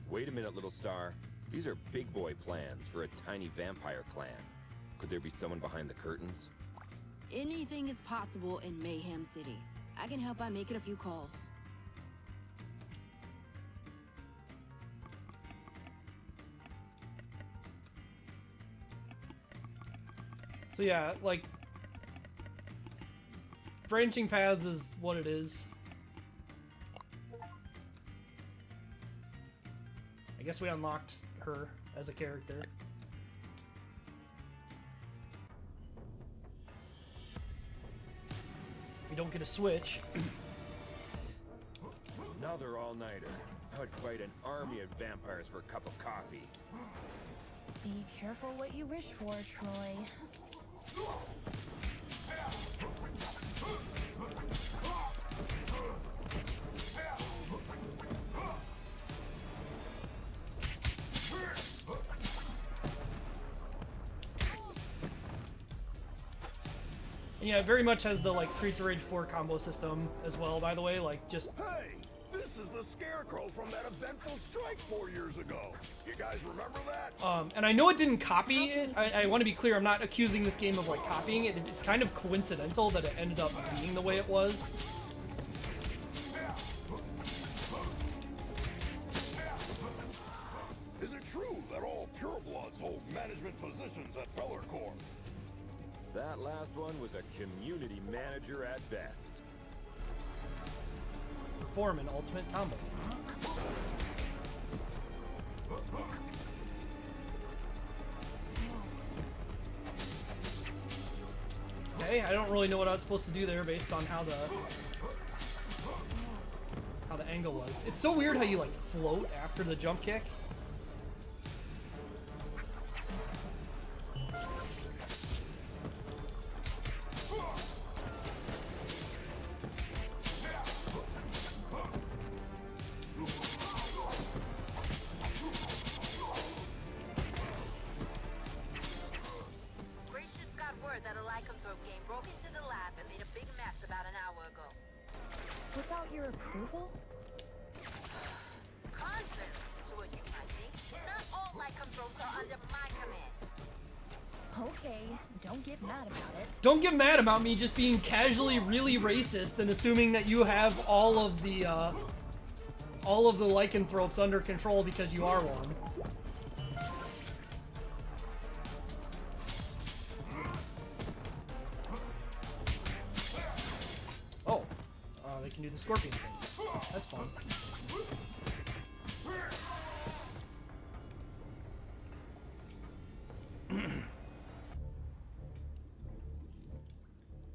Wait a minute, little star. These are big boy plans for a tiny vampire clan. Could there be someone behind the curtains? Anything is possible in Mayhem City. I can help by making a few calls. So yeah, like, branching paths is what it is. I guess we unlocked her as a character. We don't get a switch. Another all-nighter. I would fight an army of vampires for a cup of coffee. Be careful what you wish for, Troy. Yeah, it very much has the like Streets of Rage 4 combo system as well, by the way, like just Hey! This is the Scarecrow from that eventful strike 4 years ago. You guys remember that? and I know it didn't copy it. I want to be clear, I'm not accusing this game of like copying it. It's kind of coincidental that it ended up being the way it was. Is it true that all purebloods hold management positions at Feller Corp? That last one was a community manager at best. Perform an ultimate combo. Okay, I don't really know what I was supposed to do there based on how the angle was. It's so weird how you like float after the jump kick. Grace just got word that a lycanthrope game broke into the lab and made a big mess about an hour ago. Without your approval? Contrary to what you might think, not all lycanthropes are under my command. Okay, don't get mad about it. Don't get mad about me just being casually really racist and assuming that you have all of the lycanthropes under control because you are one. can do the scorpion thing. That's fun.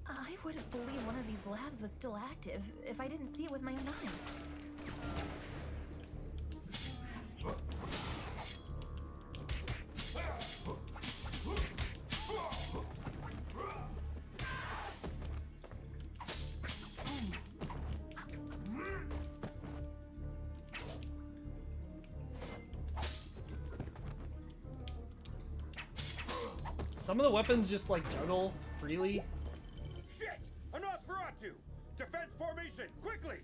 I wouldn't believe one of these labs was still active if I didn't see it with my own eyes. Some of the weapons just like juggle freely. Shit! A Nosferatu! Defense formation, quickly!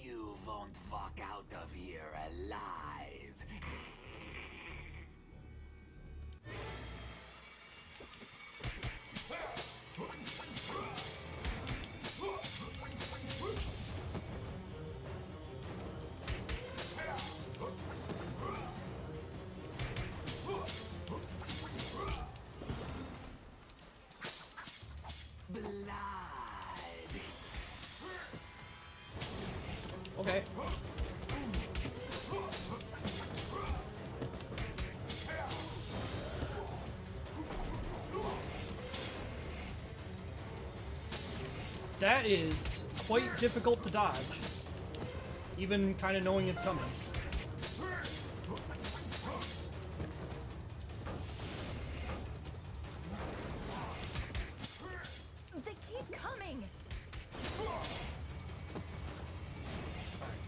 You won't walk out of here alive. Okay. That is quite difficult to dodge, even kind of knowing it's coming. They keep coming!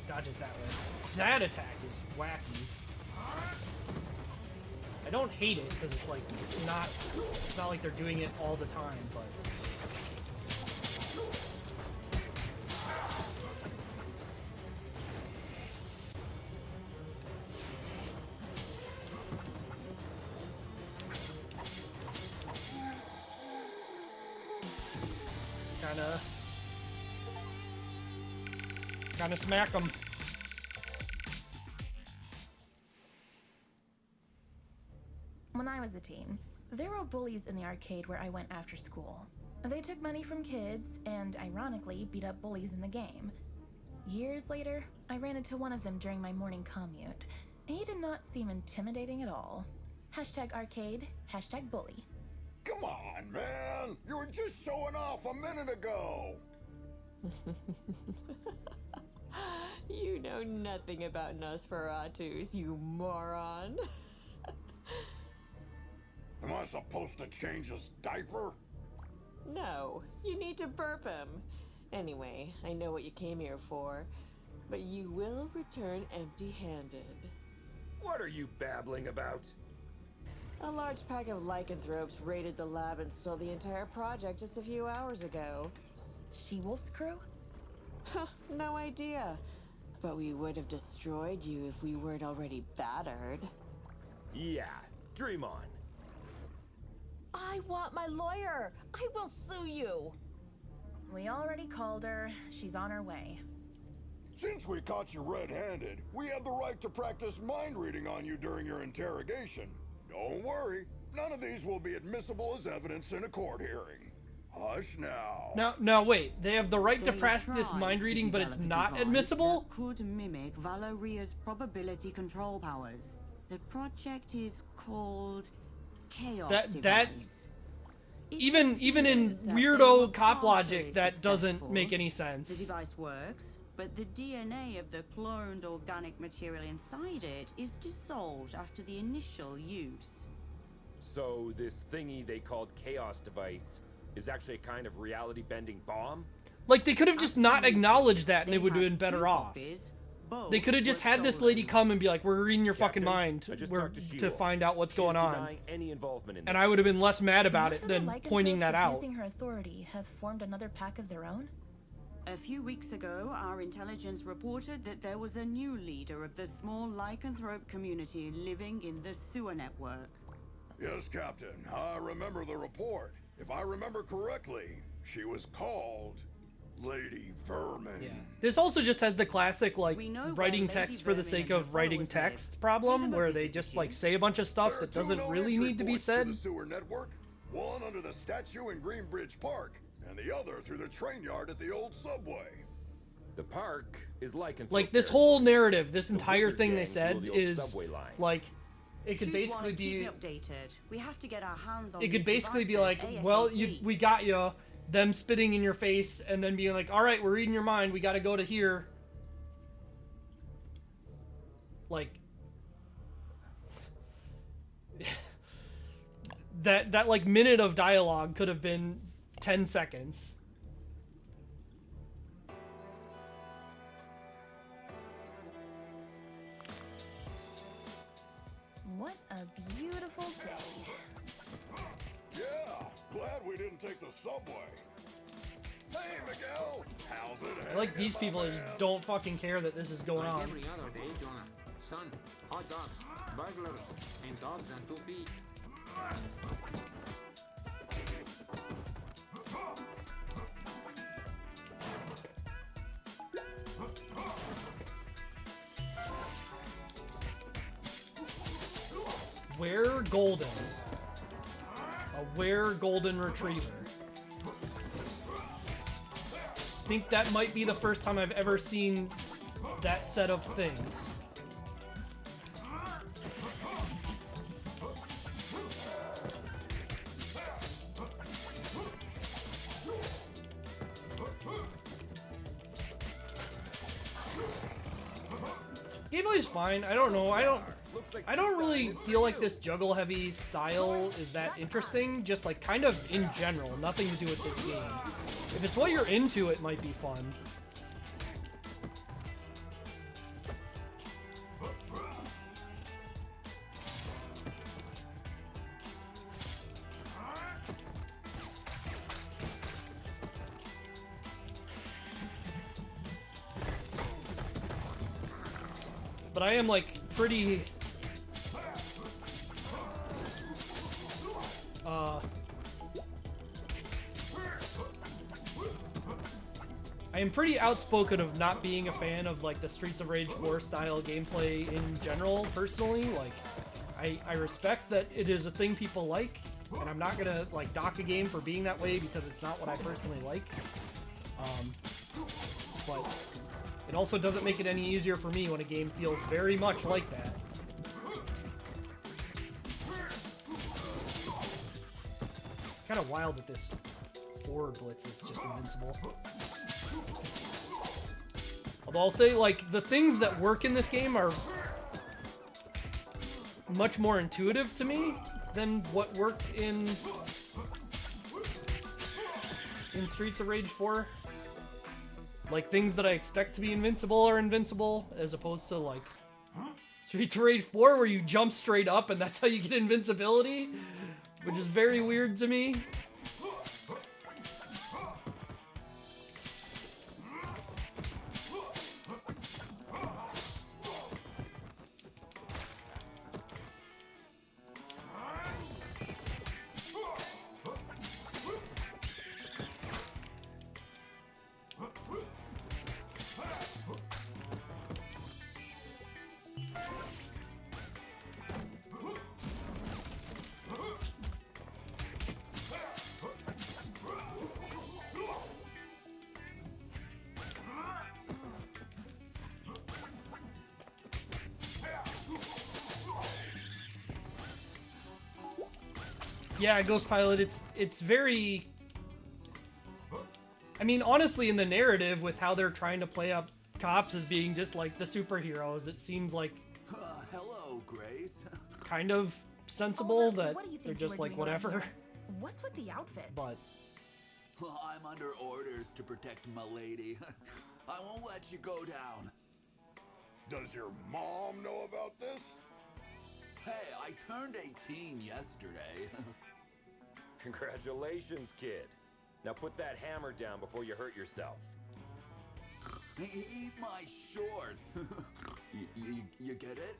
Dodge it that way. That attack is wacky. I don't hate it because it's like it's not like they're doing it all the time, but just kind of smack them. When I was a teen, there were bullies in the arcade where I went after school. They took money from kids and, ironically, beat up bullies in the game. Years later, I ran into one of them during my morning commute. He did not seem intimidating at all. Hashtag arcade, hashtag bully. Come on, man! You were just showing off a minute ago! You know nothing about Nosferatus, you moron. Am I supposed to change his diaper? No, you need to burp him. Anyway, I know what you came here for, but you will return empty-handed. What are you babbling about? A large pack of lycanthropes raided the lab and stole the entire project just a few hours ago. She-Wolf's crew? No idea. But we would have destroyed you if we weren't already battered. Yeah, dream on. I want my lawyer! I will sue you! We already called her. She's on her way. Since we caught you red-handed, we have the right to practice mind reading on you during your interrogation. Don't worry, none of these will be admissible as evidence in a court hearing. Hush now. Now wait. They have the right to practice mind reading, but it's not admissible? Could mimic Valoria's probability control powers. The project is called Chaos Device. Even in weirdo cop logic, that doesn't make any The sense. device works, but the DNA of the cloned organic material inside it is dissolved after the initial use. So this thingy they called Chaos Device is actually a kind of reality-bending bomb? Like, they could have just not acknowledged that and it would have been better off. They could have just had this lady come and be like, we're reading your fucking mind to find out what's going on. Any involvement in and I would have been less mad about it None of than the pointing that lycanthropes out. refusing her authority have formed another pack of their own? A few weeks ago, our intelligence reported that there was a new leader of the small lycanthrope community living in the sewer network. Yes, Captain. I remember the report. If I remember correctly, she was called Lady Vermin. Yeah. This also just has the classic, like, writing text for the sake of writing text problem, where they just, like, say a bunch of stuff that doesn't really need to be said. The sewer network, one under the statue in Greenbridge Park, and the other through the train yard at the old subway. The park is lycanthrope Like this territory. whole narrative, this The entire wizard thing they gangs said rule the old is subway line. like it could Choose basically one and keep be me updated. We have to get our hands on it could these basically be like, devices well, ASAP. we got you, them spitting in your face and then being like, all right, we're reading your mind, we got to go to here. Like that like minute of dialogue could have been 10 seconds. What a beautiful day. Yeah, glad we didn't take the subway. Hey, Miguel, how's it? I like these people that just don't fucking care that this is going Like on. every other day, Jonah. Sun, hot dogs, burglars, and dogs on 2 feet. Where golden? A where golden retriever. I think that might be the first time I've ever seen that set of things. Gameplay's fine. I don't know. I don't really feel like this juggle heavy style is that interesting. Just like kind of in general, nothing to do with this game. If it's what you're into, it might be fun. But I am like pretty I am pretty outspoken of not being a fan of like the Streets of Rage 4 style gameplay in general, personally. Like I respect that it is a thing people like, and I'm not gonna like dock a game for being that way because it's not what I personally like. But it also doesn't make it any easier for me when a game feels very much like that. It's kind of wild that this forward blitz is just invincible. Although I'll say, like, the things that work in this game are much more intuitive to me than what worked in Streets of Rage 4. Like, things that I expect to be invincible are invincible, as opposed to, like, Streets of Rage 4, where you jump straight up and that's how you get invincibility, which is very weird to me. Yeah, Ghost Pilot, it's very... I mean, honestly, in the narrative, with how they're trying to play up cops as being just, like, the superheroes, it seems like... Hello, Grace. kind of sensible that what do you think they're you just were like, doing around whatever. here? What's with the outfit? But Well, I'm under orders to protect my lady. I won't let you go down. Does your mom know about this? Hey, I turned 18 yesterday. Congratulations, kid. Now put that hammer down before you hurt yourself. Eat my shorts. You get it?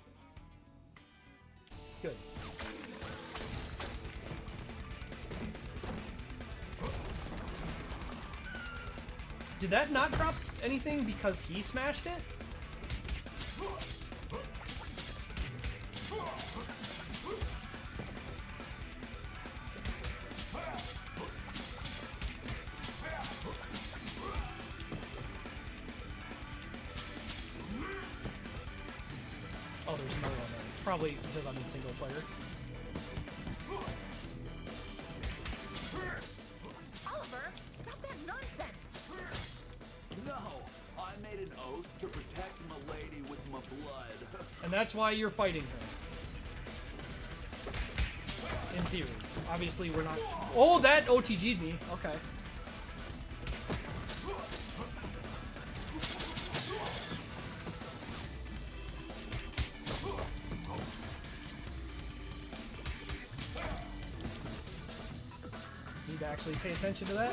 Good. Did that not drop anything because he smashed it? there's another one there. Probably because I'm in single player. Oliver, stop that nonsense! No, I made an oath to protect Milady with my blood. And that's why you're fighting her. In theory. Obviously, we're not... Oh, that OTG'd me. Okay. Need to actually pay attention to that.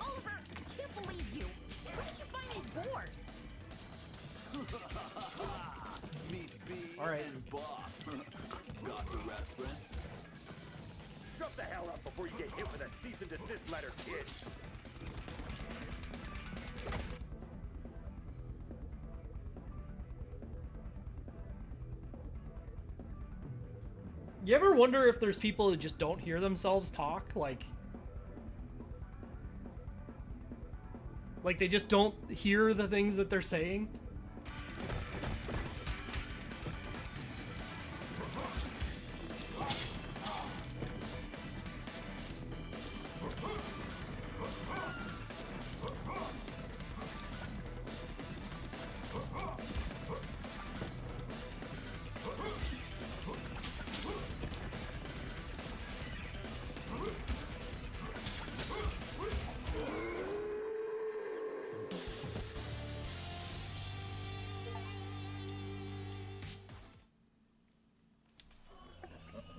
Oliver, I can't believe you! Where did you find these boars? Meet B All right. and Bob. Got the reference? Shut the hell up before you get hit with a cease and desist letter, kid. You ever wonder if there's people that just don't hear themselves talk? Like they just don't hear the things that they're saying?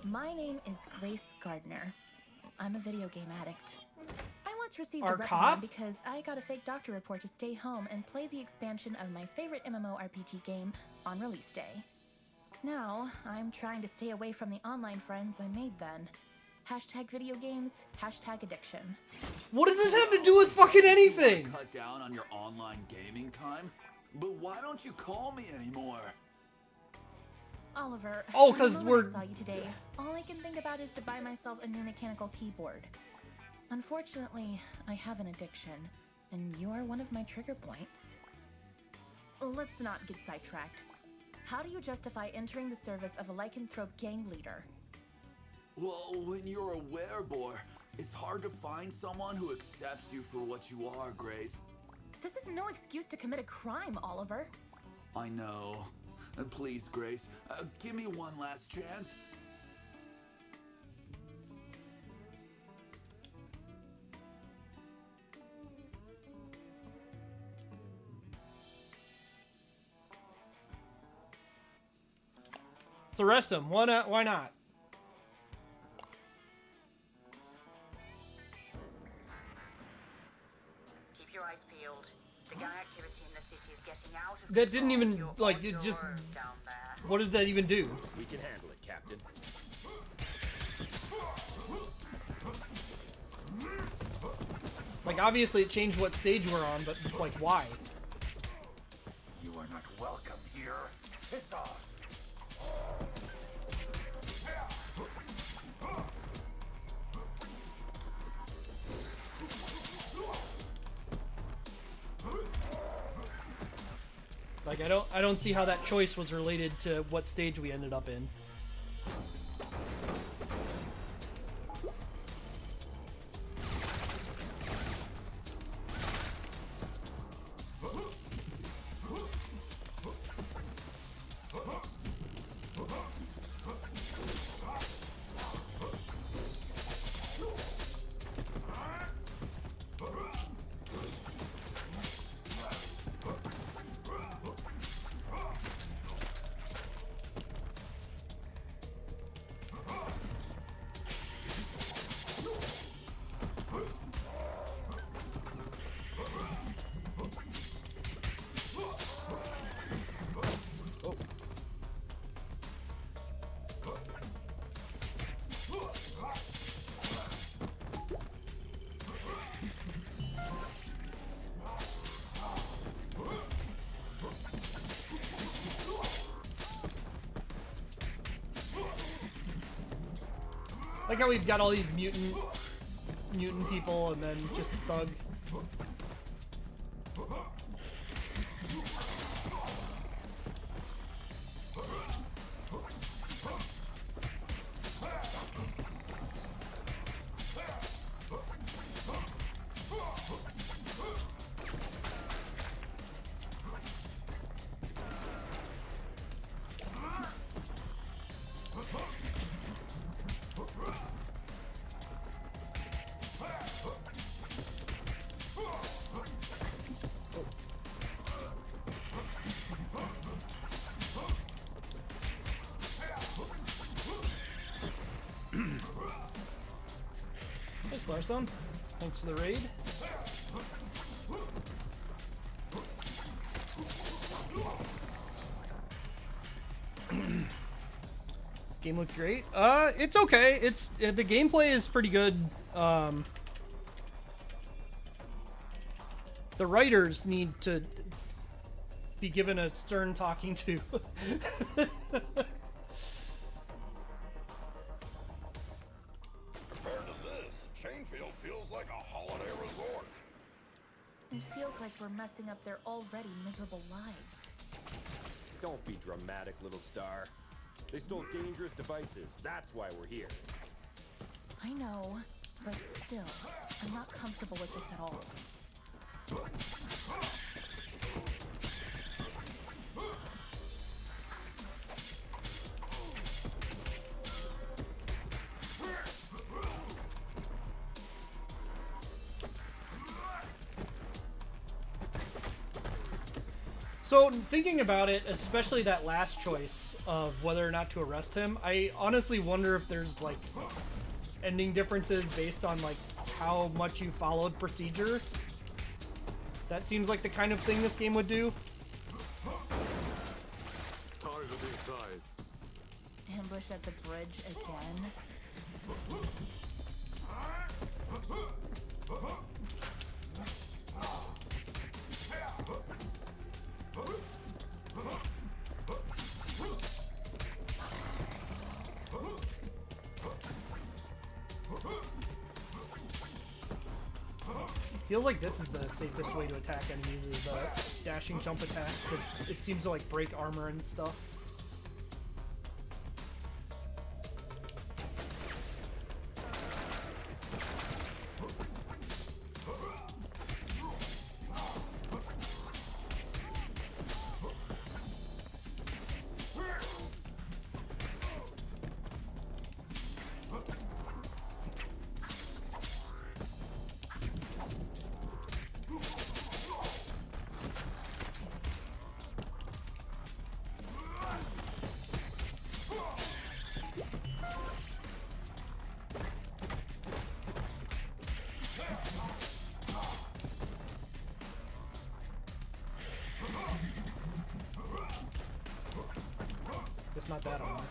My name is Grace Gardner. I'm a video game addict. I once received Our a reprimand cop? because I got a fake doctor report to stay home and play the expansion of my favorite MMORPG game on release day. Now, I'm trying to stay away from the online friends I made then. Hashtag video games, hashtag addiction. What does this have to do with fucking anything? Cut down on your online gaming time? But why don't you call me anymore? Oliver, Oh, from 'cause the moment we're- I saw you today, all I can think about is to buy myself a new mechanical keyboard. Unfortunately, I have an addiction, and you are one of my trigger points. Let's not get sidetracked. How do you justify entering the service of a lycanthrope gang leader? Well, when you're a werebore, it's hard to find someone who accepts you for what you are, Grace. This is no excuse to commit a crime, Oliver. I know. Please, Grace, give me one last chance. Let's arrest him. Why not? Why not? Keep your eyes peeled. The gang activity in the city is getting out of That didn't control. even, You're like, on it your just... own down there. What did that even do? We can handle it, Captain. Like, obviously it changed what stage we're on, but, like, why? You are not welcome here. Piss off. Like, I don't see how that choice was related to what stage we ended up in. Like how we've got all these mutant people and then just Thug. Hey, Slarstone. Thanks for the raid. This game looked great. It's okay. It's the gameplay is pretty good. The writers need to be given a stern talking to. Compared to this, Chainfield feels like a holiday resort. It feels like we're messing up their already miserable lives. Don't be dramatic, little star. They stole dangerous devices. That's why we're here. I know, but still, I'm not comfortable with this at all. So, thinking about it, especially that last choice of whether or not to arrest him, I honestly wonder if there's, like, ending differences based on, like, how much you followed procedure. That seems like the kind of thing this game would do. Target inside. Ambush at the bridge again? Feels like this is the safest way to attack enemies, is the dashing jump attack, because it seems to like break armor and stuff. It's not that armor.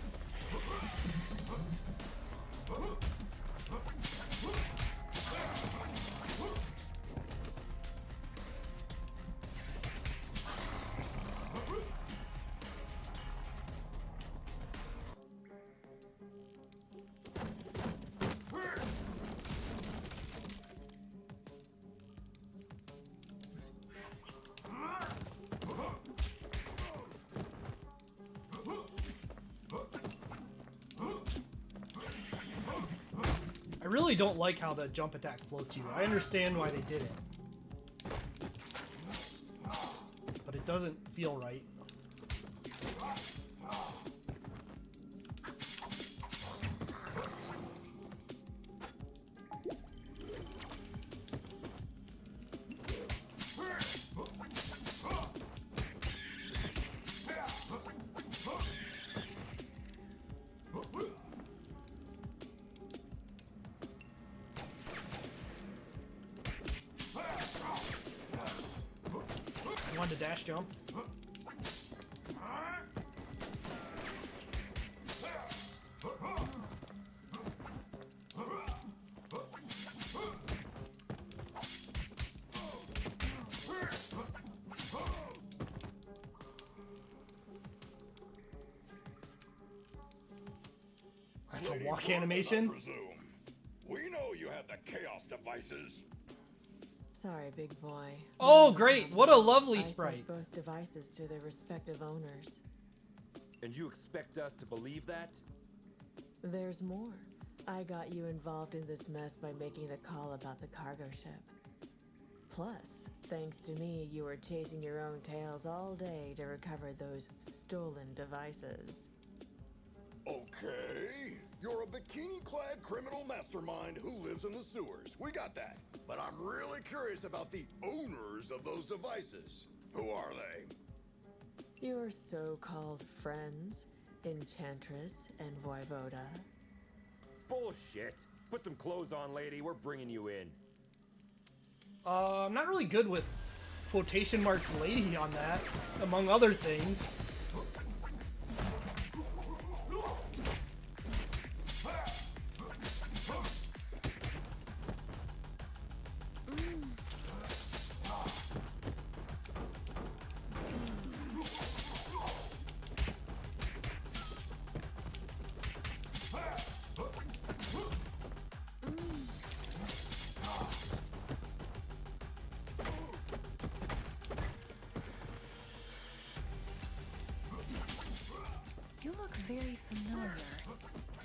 I really don't like how the jump attack floats you. I understand why they did it, but it doesn't feel right. You want to dash jump? That's Lady walk Vermin, animation. I presume. We know you have the chaos devices. Sorry, big boy. Oh, No great. problem. What a lovely I sent sprite. both devices to their respective owners. And you expect us to believe that? There's more. I got you involved in this mess by making the call about the cargo ship. Plus, thanks to me, you were chasing your own tails all day to recover those stolen devices. Okay. You're a bikini-clad criminal mastermind who lives in the sewers. We got that. But I'm really curious about the owners of those devices. Who are they? Your so-called friends, Enchantress and Voivoda. Bullshit. Put some clothes on, lady. We're bringing you in. I'm not really good with quotation marks lady on that, among other things. You look very familiar.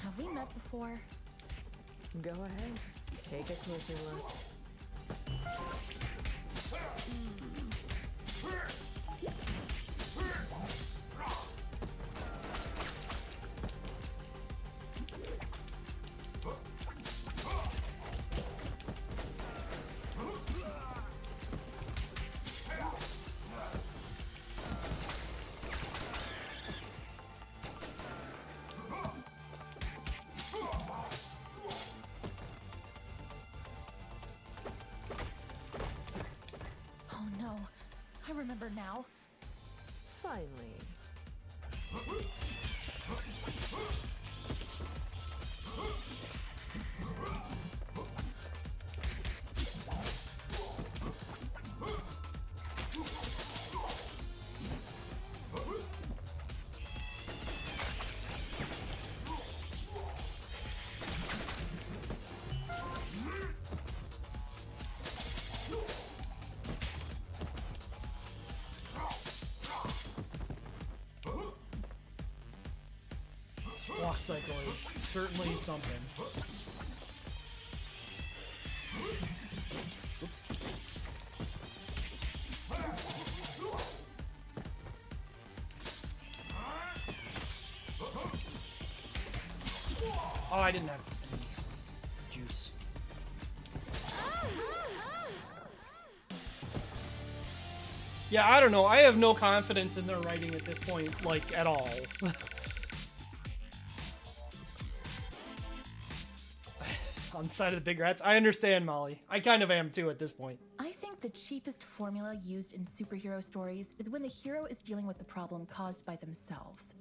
Have we met before? Go ahead. Take a closer look. Oh no. I remember now. Finally. Walk cycle is certainly something. Oops. Oh, I didn't have any juice. Yeah, I don't know. I have no confidence in their writing at this point, like, at all. On the side of the big rats. I understand, Molly. I kind of am too at this point. I think the cheapest formula used in superhero stories is when the hero is dealing with the problem caused by themselves.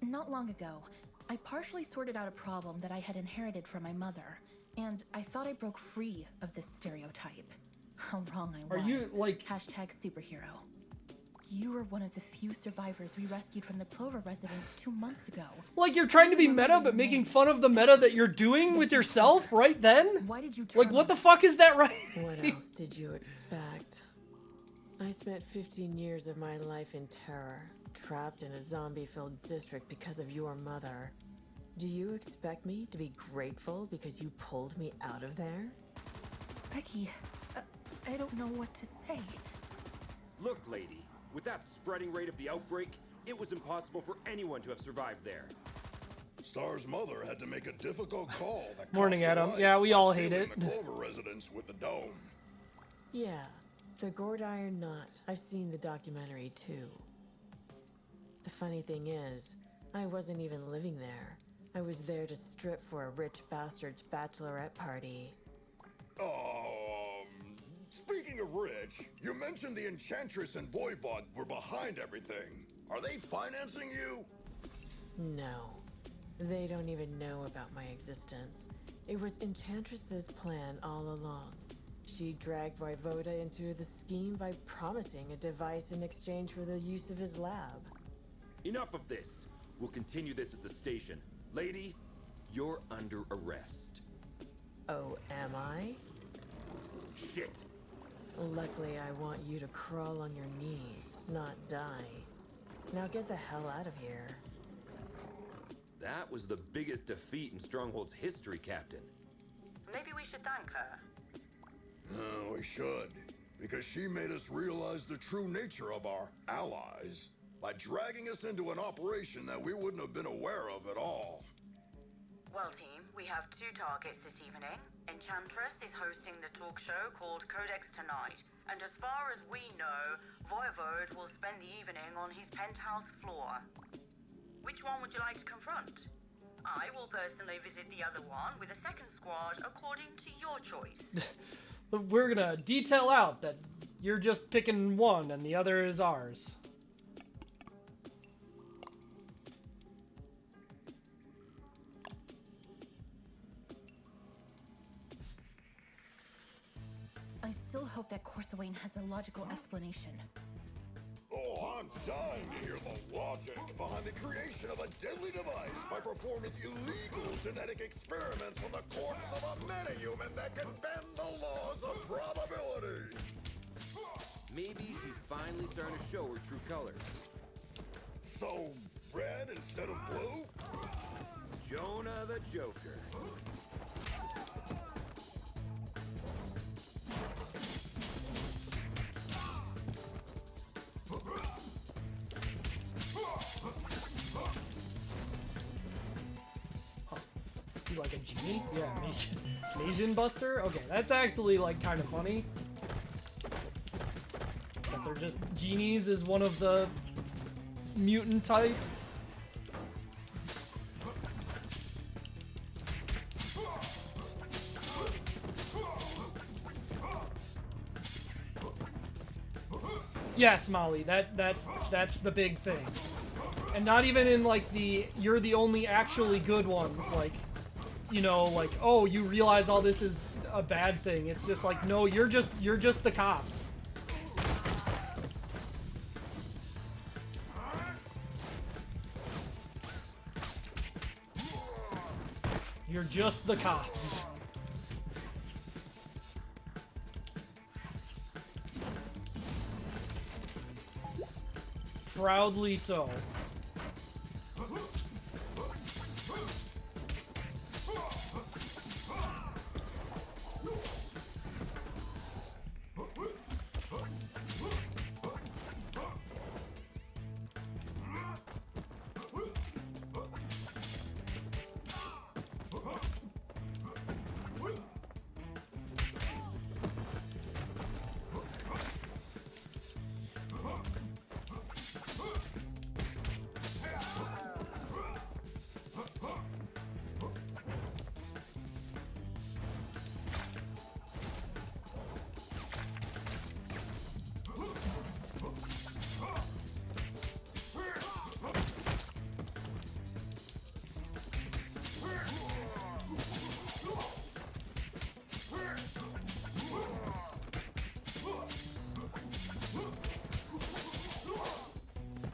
Not long ago, I partially sorted out a problem that I had inherited from my mother, and I thought I broke free of this stereotype. How wrong I was. Are you, like... Hashtag superhero. You were one of the few survivors we rescued from the Clover residence 2 months ago. Like, you're trying to be meta, but making fun of the meta that you're doing with yourself right then? Why did you Like, what the fuck is that right? What else did you expect? I spent 15 years of my life in terror, trapped in a zombie-filled district because of your mother. Do you expect me to be grateful because you pulled me out of there? Becky, I don't know what to say. Look, lady. With that spreading rate of the outbreak, it was impossible for anyone to have survived there. Star's mother had to make a difficult call that Morning, cost her Adam. life Yeah, we by all hate sealing it. The Clover residence with the dome. Yeah, the Gourd Iron Knot. I've seen the documentary too. The funny thing is, I wasn't even living there. I was there to strip for a rich bastard's bachelorette party. Speaking of rich, you mentioned the Enchantress and Voivod were behind everything. Are they financing you? No. They don't even know about my existence. It was Enchantress's plan all along. She dragged Voivoda into the scheme by promising a device in exchange for the use of his lab. Enough of this. We'll continue this at the station. Lady, You're under arrest. Oh, am I? Shit! Luckily, I want you to crawl on your knees, not die. Now get the hell out of here. That was the biggest defeat in Stronghold's history, Captain. Maybe we should thank her. We should. Because she made us realize the true nature of our allies by dragging us into an operation that we wouldn't have been aware of at all. Well, team, we have 2 targets this evening. Enchantress is hosting the talk show called Codex Tonight, and as far as we know, Voivode will spend the evening on his penthouse floor. Which one would you like to confront? I will personally visit the other one with a second squad according to your choice. We're gonna detail out that you're just picking one and the other is ours. I still hope that Corsawane has a logical explanation. Oh, I'm dying to hear the logic behind the creation of a deadly device by performing illegal genetic experiments on the corpse of a metahuman that can bend the laws of probability. Maybe she's finally starting to show her true colors. So, red instead of blue? Jonah the Joker. You like a genie? Yeah, Mason Buster? Okay, that's actually like kind of funny. But they're just genies is one of the mutant types. Yes, Molly, that's the big thing. And not even in like the you're the only actually good ones, like, you know, like, oh, you realize all this is a bad thing. It's just like, no, you're just the cops. You're just the cops. Proudly so.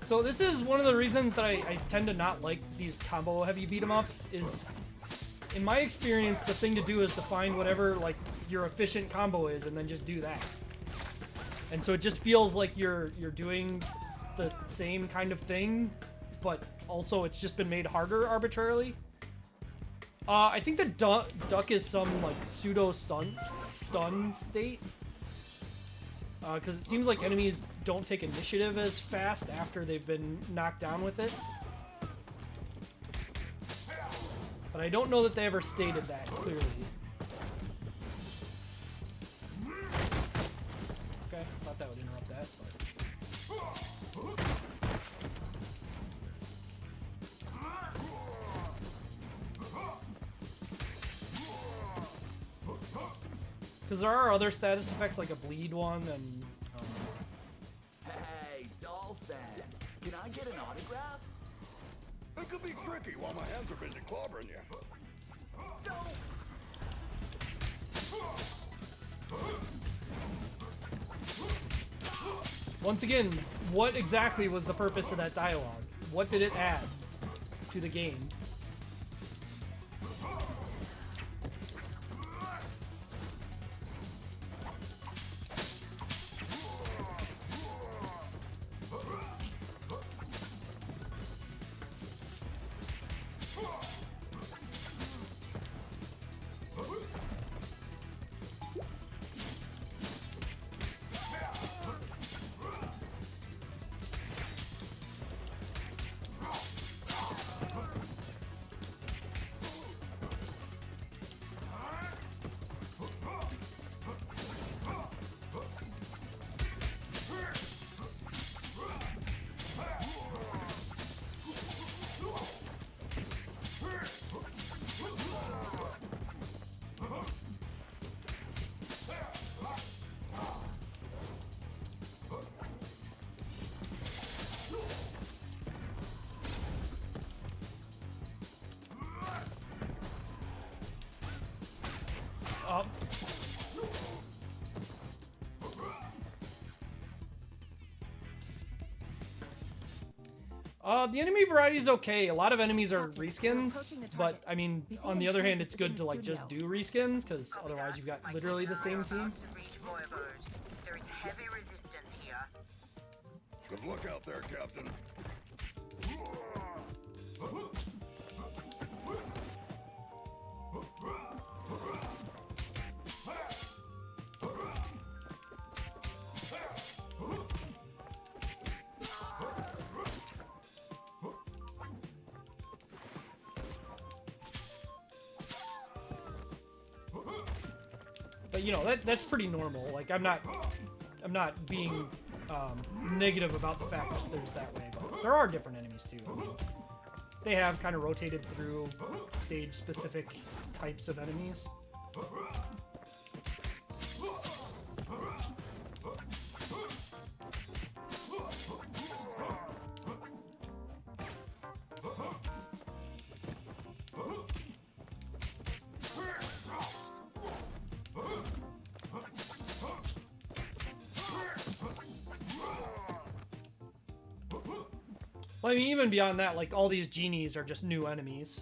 So this is one of the reasons that I tend to not like these combo heavy beat 'em ups is, in my experience, the thing to do is to find whatever like your efficient combo is and then just do that. And so it just feels like you're doing the same kind of thing, but also it's just been made harder arbitrarily. I think the duck is some like pseudo stun state. Because it seems like enemies don't take initiative as fast after they've been knocked down with it. But I don't know that they ever stated that clearly. Okay, thought that would interrupt that, but... Because there are other status effects like a bleed one and... Hey, Dolphin! Can I get an autograph? It could be tricky while my hands are busy clobbering you. Once again, what exactly was the purpose of that dialogue? What did it add to the game? The enemy variety is okay. A lot of enemies are reskins, but I mean, on the other hand, it's good to like just do reskins because otherwise you've got literally the same team. There is heavy resistance here. Good luck out there, Captain. But you know that's pretty normal. Like I'm not being negative about the fact that there's that way. But there are different enemies too. I mean, they have kind of rotated through stage-specific types of enemies. Well, I mean, even beyond that, like, all these genies are just new enemies.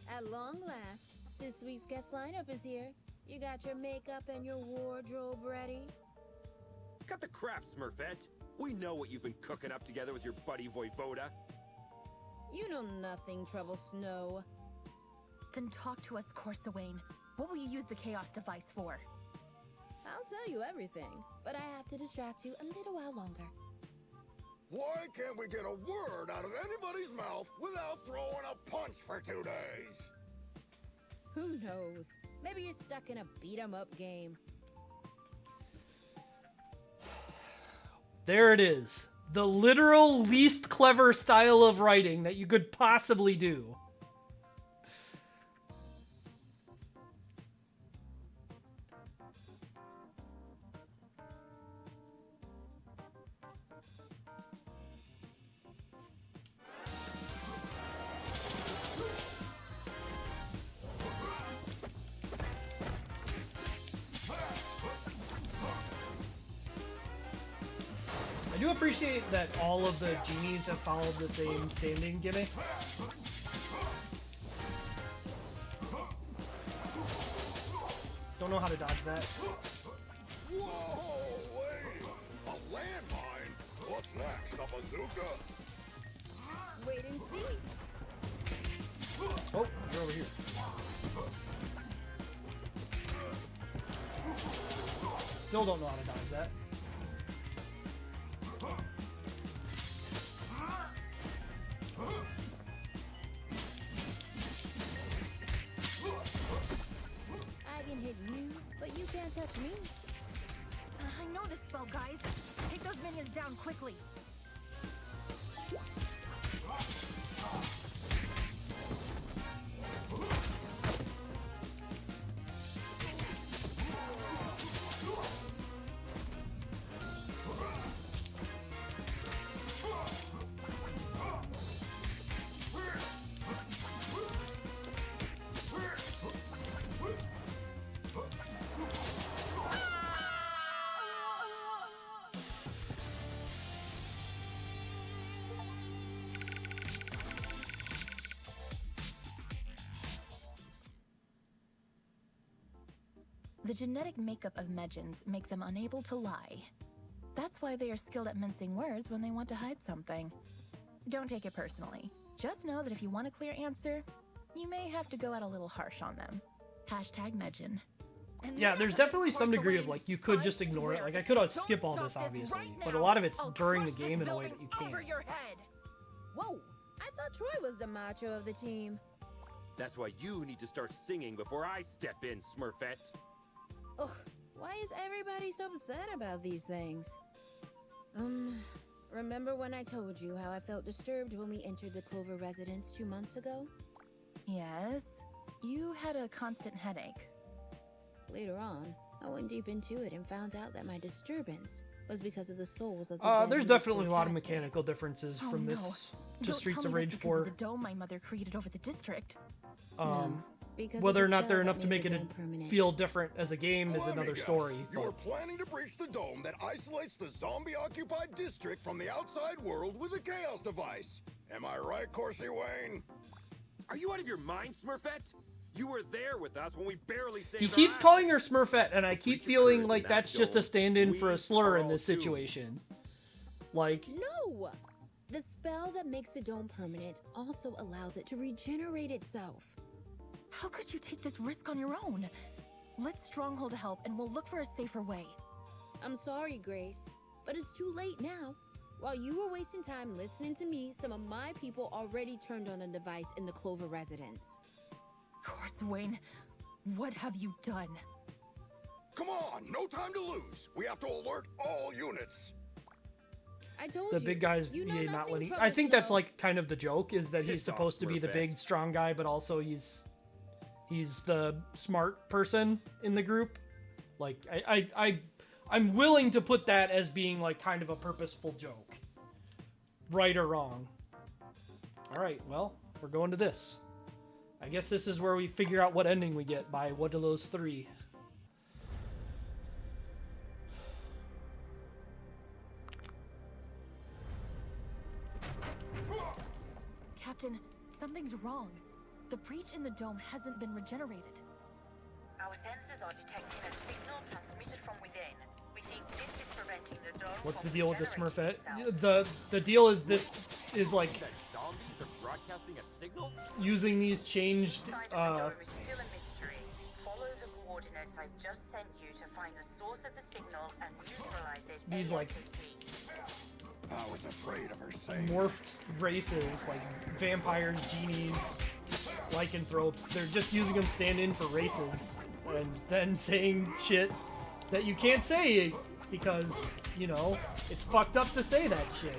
At long last, this week's guest lineup is here. You got your makeup and your wardrobe ready? Cut the crap, Smurfette. We know what you've been cooking up together with your buddy Voivoda. You know nothing, Trouble Snow. Then talk to us, Corsawane. What will you use the Chaos device for? I'll tell you everything, but I have to distract you a little while longer. Why can't we get a word out of anybody's mouth without throwing a punch for 2 days? Who knows? Maybe you're stuck in a beat-em-up game. There it is. The literal least clever style of writing that you could possibly do. I do appreciate that all of the genies have followed the same standing gimmick. Don't know how to dodge that. Whoa, wait! A landmine? What's next? A bazooka? Wait and see. Oh, you're over here. Still don't know how to dodge that. I can hit you, but you can't touch me. I know this spell, guys. Take those minions down quickly. The genetic makeup of Medjans make them unable to lie. That's why they are skilled at mincing words when they want to hide something. Don't take it personally. Just know that if you want a clear answer, you may have to go out a little harsh on them. #Medjan. Yeah, there's definitely some degree of like you could just ignore it. Like I could skip all this obviously, but a lot of it's during the game in a way that you can't. Whoa! I thought Troy was the macho of the team. That's why you need to start singing before I step in, Smurfette. Ugh, why is everybody so upset about these things? Remember when I told you how I felt disturbed when we entered the Clover residence 2 months ago? Yes, you had a constant headache. Later on, I went deep into it and found out that my disturbance was because of the souls of the dead. There's who were definitely a still lot of trapped there. mechanical differences from this to Don't Streets tell of me Rage that's because of 4. the dome my mother created over the district. No, Because Whether or of the not they're spell enough that to made make the it dome permanent. feel different as a game is Let me another guess. story. You're But planning to breach the dome that isolates the zombie-occupied district from the outside world with a chaos device. Am I right, Corsi Wayne? Are you out of your mind, Smurfette? You were there with us when we barely saved he our keeps asses. calling her Smurfette, and I keep feeling occurs like in that that's just a dome. stand-in for a We slur are in all this doomed. situation. Like, No! The spell that makes the dome permanent also allows it to regenerate itself. How could you take this risk on your own? Let Stronghold help, and we'll look for a safer way. I'm sorry, Grace, but it's too late now. While you were wasting time listening to me, some of my people already turned on the device in the Clover residence. Corsi Wayne, what have you done? Come on, no time to lose. We have to alert all units. I told the you. big guy's You know not nothing, letting. Trevor I think that's Snow. like kind of the joke is that he's Piss off, supposed to be the Smurfette. big strong guy, but also he's the smart person in the group. Like I'm willing to put that as being like kind of a purposeful joke, right or wrong. All right, well, we're going to this. I guess this is where we figure out what ending we get by one of those three. Captain, something's wrong. The breach in the dome hasn't been regenerated. Our sensors are detecting a signal transmitted from within. We think this is preventing the dome What's the from deal with the regenerating Smurfette? itself. The deal is this is like That zombies are broadcasting a signal? using these changed Inside of the dome is still a mystery. Follow the coordinates I've just sent you to find the source of the signal and neutralize it. These, like, ASAP. I was afraid of her saying morphed races like vampires, genies, lycanthropes. They're just using them stand-in for races and then saying shit that you can't say because, you know, it's fucked up to say that shit.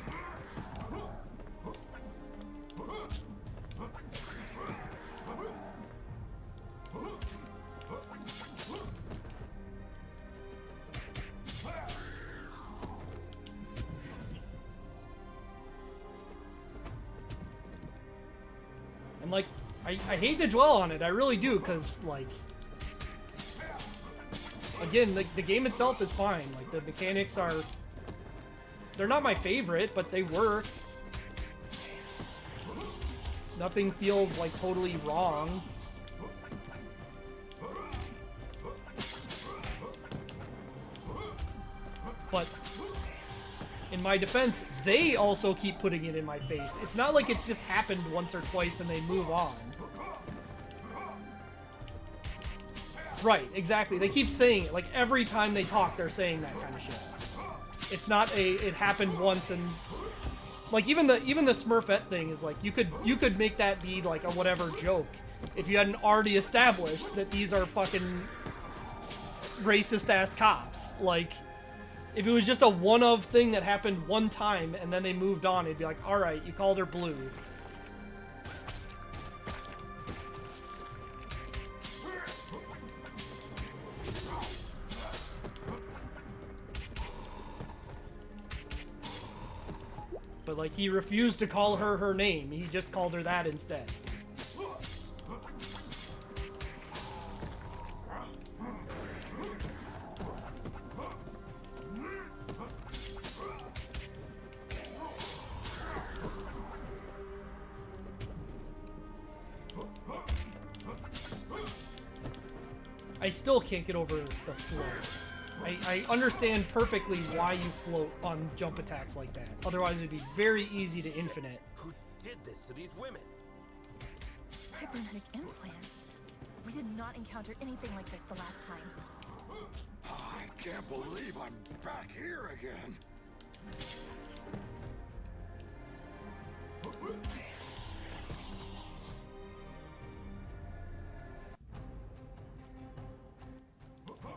And like, I hate to dwell on it, I really do, because like, again, the game itself is fine. Like, the mechanics are, they're not my favorite, but they work. Nothing feels like totally wrong. But in my defense, they also keep putting it in my face. It's not like it's just happened once or twice and they move on. Right, exactly. They keep saying it. Like, every time they talk, they're saying that kind of shit. It's not a, it happened once and... Like, even the Smurfette thing is like, you could make that be like a whatever joke if you hadn't already established that these are fucking racist-ass cops. Like, if it was just a one-of thing that happened one time and then they moved on, it'd be like, alright, you called her blue. But, like, he refused to call her her name. He just called her that instead. I still can't get over the float. I understand perfectly why you float on jump attacks like that. Otherwise, it'd be very easy to infinite. Who did this to these women? Cybernetic implants. We did not encounter anything like this the last time. I can't believe I'm back here again.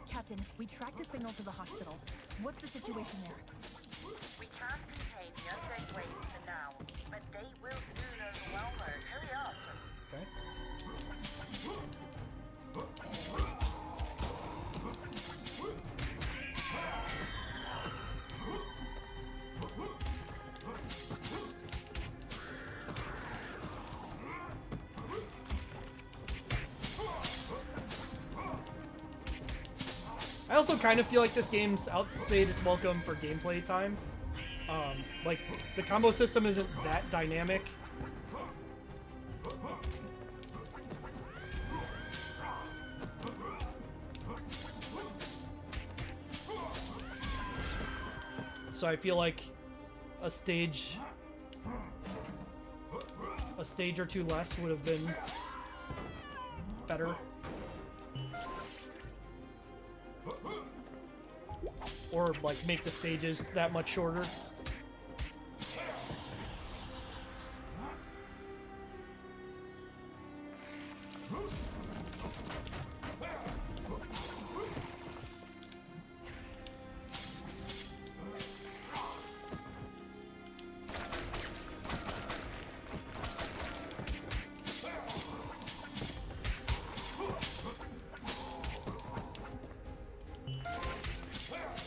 Captain, we tracked the signal to the hospital. What's the situation there? We can't contain the undead waves for now, but they will soon overwhelm us. Hurry up! Okay. I also kind of feel like this game's outstayed its welcome for gameplay time. Like, the combo system isn't that dynamic. So I feel like a stage or two less would have been better. Or like make the stages that much shorter.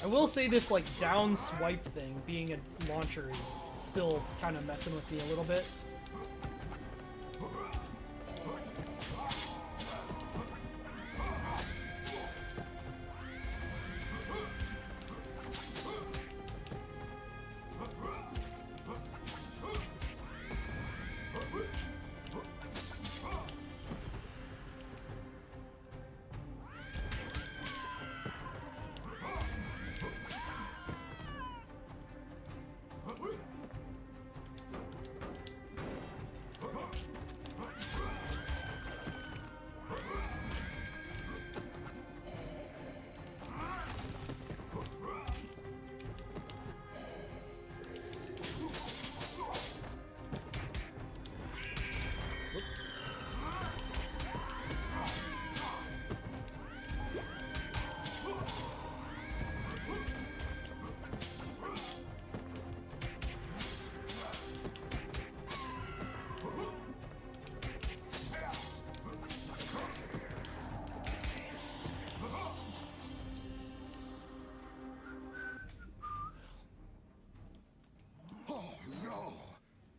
I will say this, like, down swipe thing, being a launcher, is still kind of messing with me a little bit.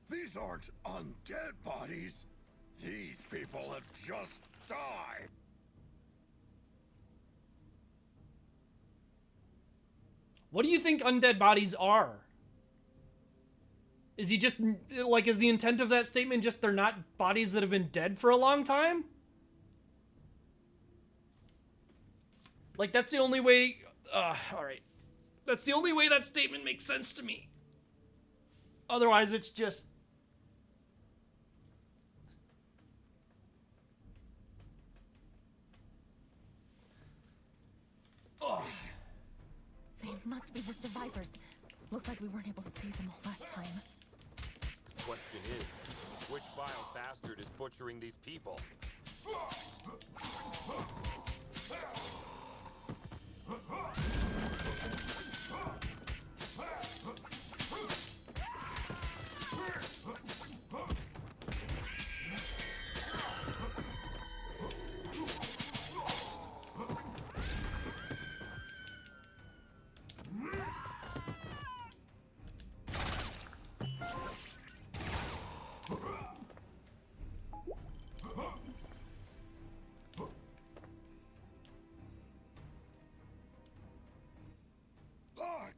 These aren't undead bodies. These people have just died. What do you think undead bodies are? Is he just, like, is the intent of that statement just they're not bodies that have been dead for a long time? Like, that's the only way... alright. That's the only way that statement makes sense to me. Otherwise, it's just... Ugh. They must be the survivors. Looks like we weren't able to save them all last time. The question is, which vile bastard is butchering these people?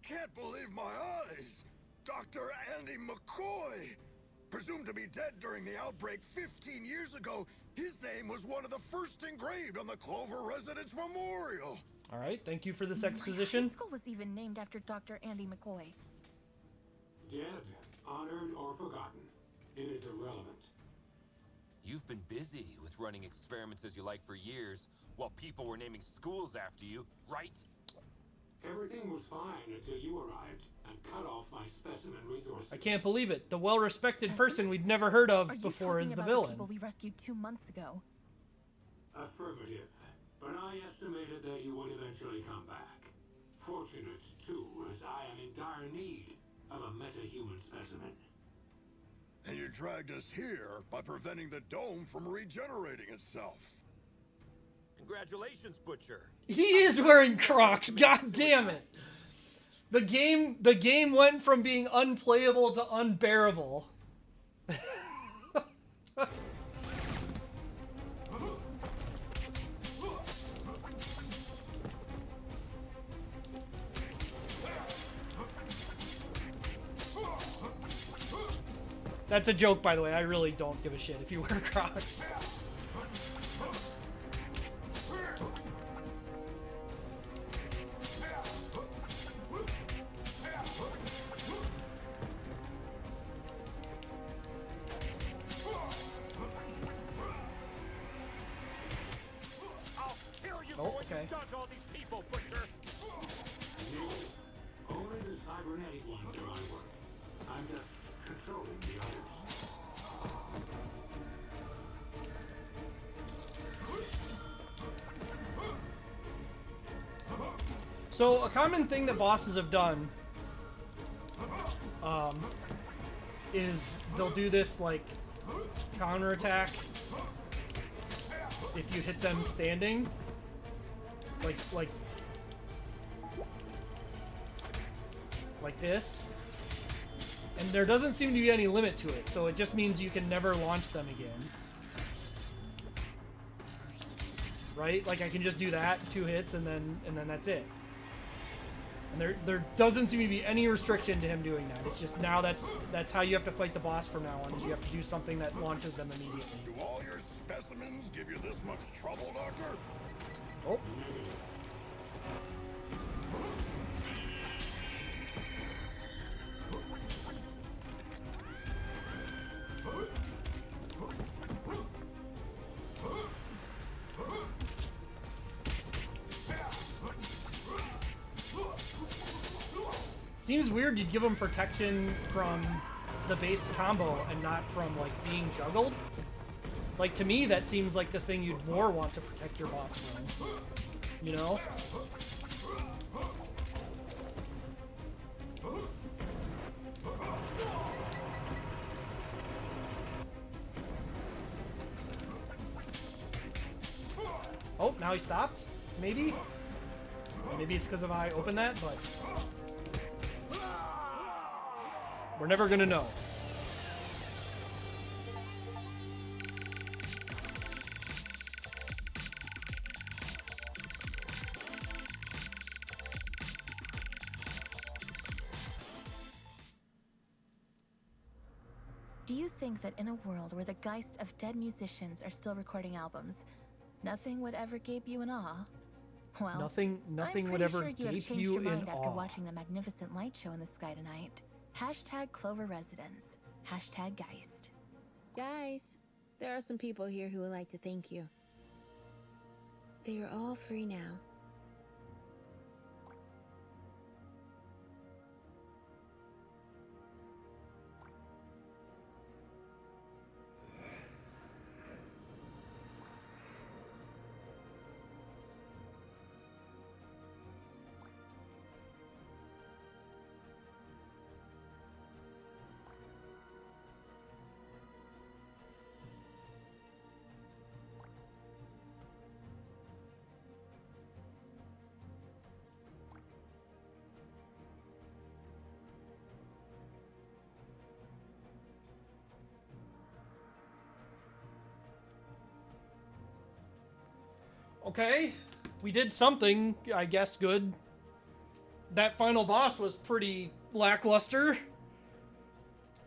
Can't believe my eyes! Dr. Andy McCoy! Presumed to be dead during the outbreak 15 years ago, his name was one of the first engraved on the Clover Residence Memorial. Alright, thank you for this exposition. My school was even named after Dr. Andy McCoy. Dead, honored, or forgotten. It is irrelevant. You've been busy with running experiments as you like for years, while people were naming schools after you, right? Everything was fine until you arrived and cut off my specimen resources. I can't believe it. The well-respected person we'd never heard of before is the villain. The people we rescued 2 months ago? Affirmative. But I estimated that you would eventually come back. Fortunate, too, as I am in dire need of a meta-human specimen. And you dragged us here by preventing the dome from regenerating itself. Congratulations, Butcher. He is wearing Crocs. God damn it. The game went from being unplayable to unbearable. That's a joke, by the way. I really don't give a shit if you wear Crocs. Oh, okay. Only the cybernetic ones are my work. I'm just controlling the others. So a common thing that bosses have done is they'll do this like counterattack if you hit them standing, like this, and there doesn't seem to be any limit to it, so it just means you can never launch them again, right? Like I can just do that 2 hits and then that's it. And there doesn't seem to be any restriction to him doing that. It's just now that's how you have to fight the boss from now on, is you have to do something that launches them immediately. Do all your specimens give you this much trouble, Doctor? Oh. Seems weird you'd give them protection from the base combo and not from, like, being juggled. Like, to me, that seems like the thing you'd more want to protect your boss from. You know? Oh, now he stopped? Maybe? Maybe it's because of how I opened that, but... we're never gonna know. Do you think that in a world where the geist of dead musicians are still recording albums, nothing would ever gape you in awe? Well, nothing would ever gape you in awe. I'm pretty sure you have changed your mind after watching the magnificent light show in the sky tonight. Hashtag Clover Residence. Hashtag Geist. Guys, there are some people here who would like to thank you. They are all free now. Okay, we did something, I guess, good. That final boss was pretty lackluster.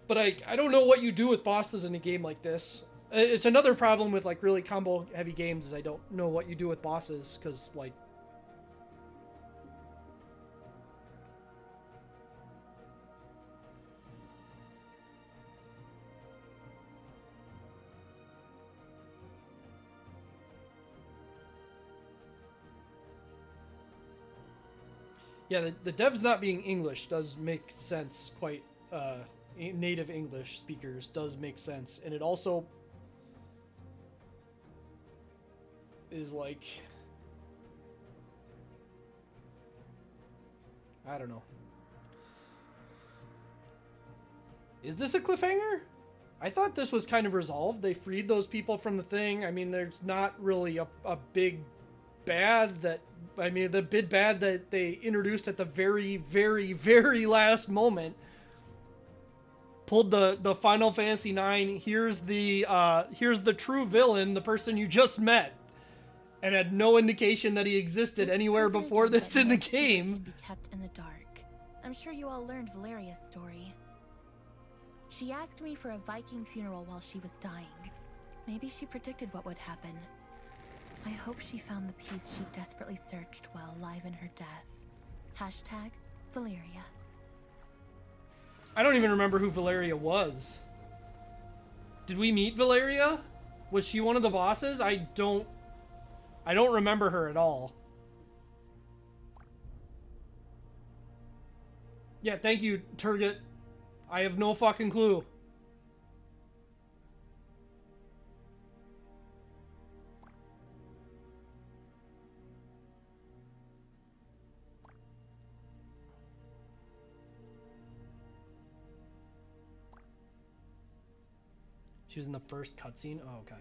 But I don't know what you do with bosses in a game like this. It's another problem with, like, really combo-heavy games, is I don't know what you do with bosses, because, like... yeah, the devs not being English does make sense. Quite native English speakers does make sense, and it also is like, I don't know. Is this a cliffhanger? I thought this was kind of resolved. They freed those people from the thing. I mean, there's not really a big bad that... I mean, the big bad that they introduced at the very, very, very last moment pulled the Final Fantasy IX. Here's the true villain, the person you just met, and had no indication that he existed anywhere before this in the game. Can be kept in the dark. I'm sure you all learned Valeria's story. She asked me for a Viking funeral while she was dying. Maybe she predicted what would happen. I hope she found the piece she desperately searched while alive in her death. Hashtag Valeria. I don't even remember who Valeria was. Did we meet Valeria? Was she one of the bosses? I don't remember her at all. Yeah, thank you, Turget. I have no fucking clue. She was in the first cutscene? Oh, okay.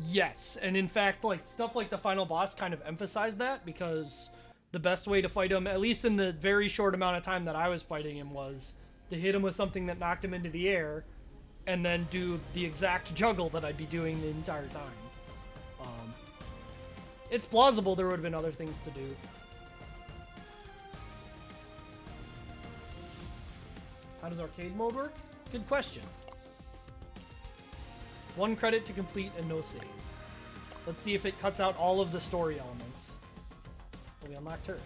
Yes. And in fact, like, stuff like the final boss kind of emphasized that, because the best way to fight him, at least in the very short amount of time that I was fighting him, was to hit him with something that knocked him into the air, and then do the exact juggle that I'd be doing the entire time. It's plausible there would have been other things to do. How does arcade mode work? Good question. 1 credit to complete and no save. Let's see if it cuts out all of the story elements. Well, we unlocked her.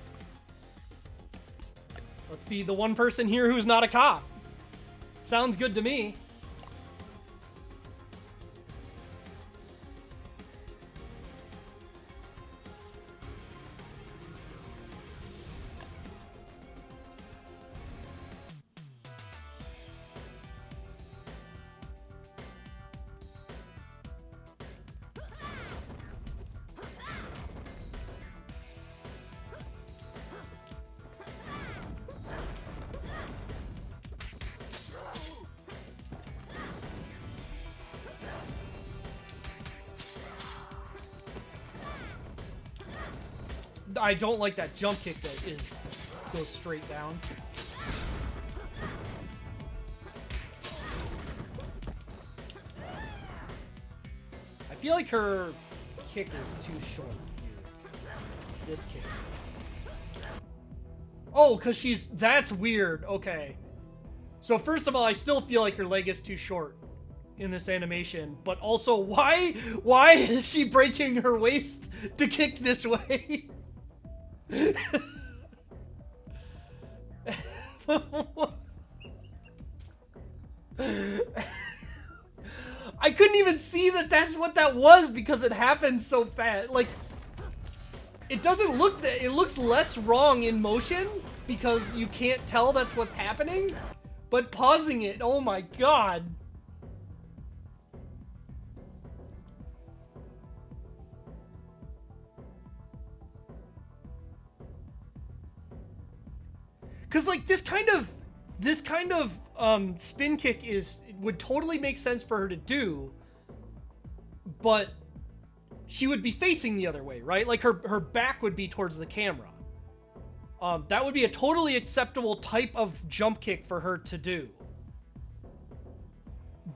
Let's be the one person here who's not a cop. Sounds good to me. I don't like that jump kick that goes straight down. I feel like her kick is too short here. This kick. Oh, because that's weird. Okay. So first of all, I still feel like her leg is too short in this animation, but also why is she breaking her waist to kick this way? I couldn't even see that that's what that was because it happened so fast. Like, it doesn't look that it looks less wrong in motion because you can't tell that's what's happening, but pausing it, oh my god. Cause like this kind of spin kick would totally make sense for her to do, but she would be facing the other way, right? Like her back would be towards the camera. That would be a totally acceptable type of jump kick for her to do.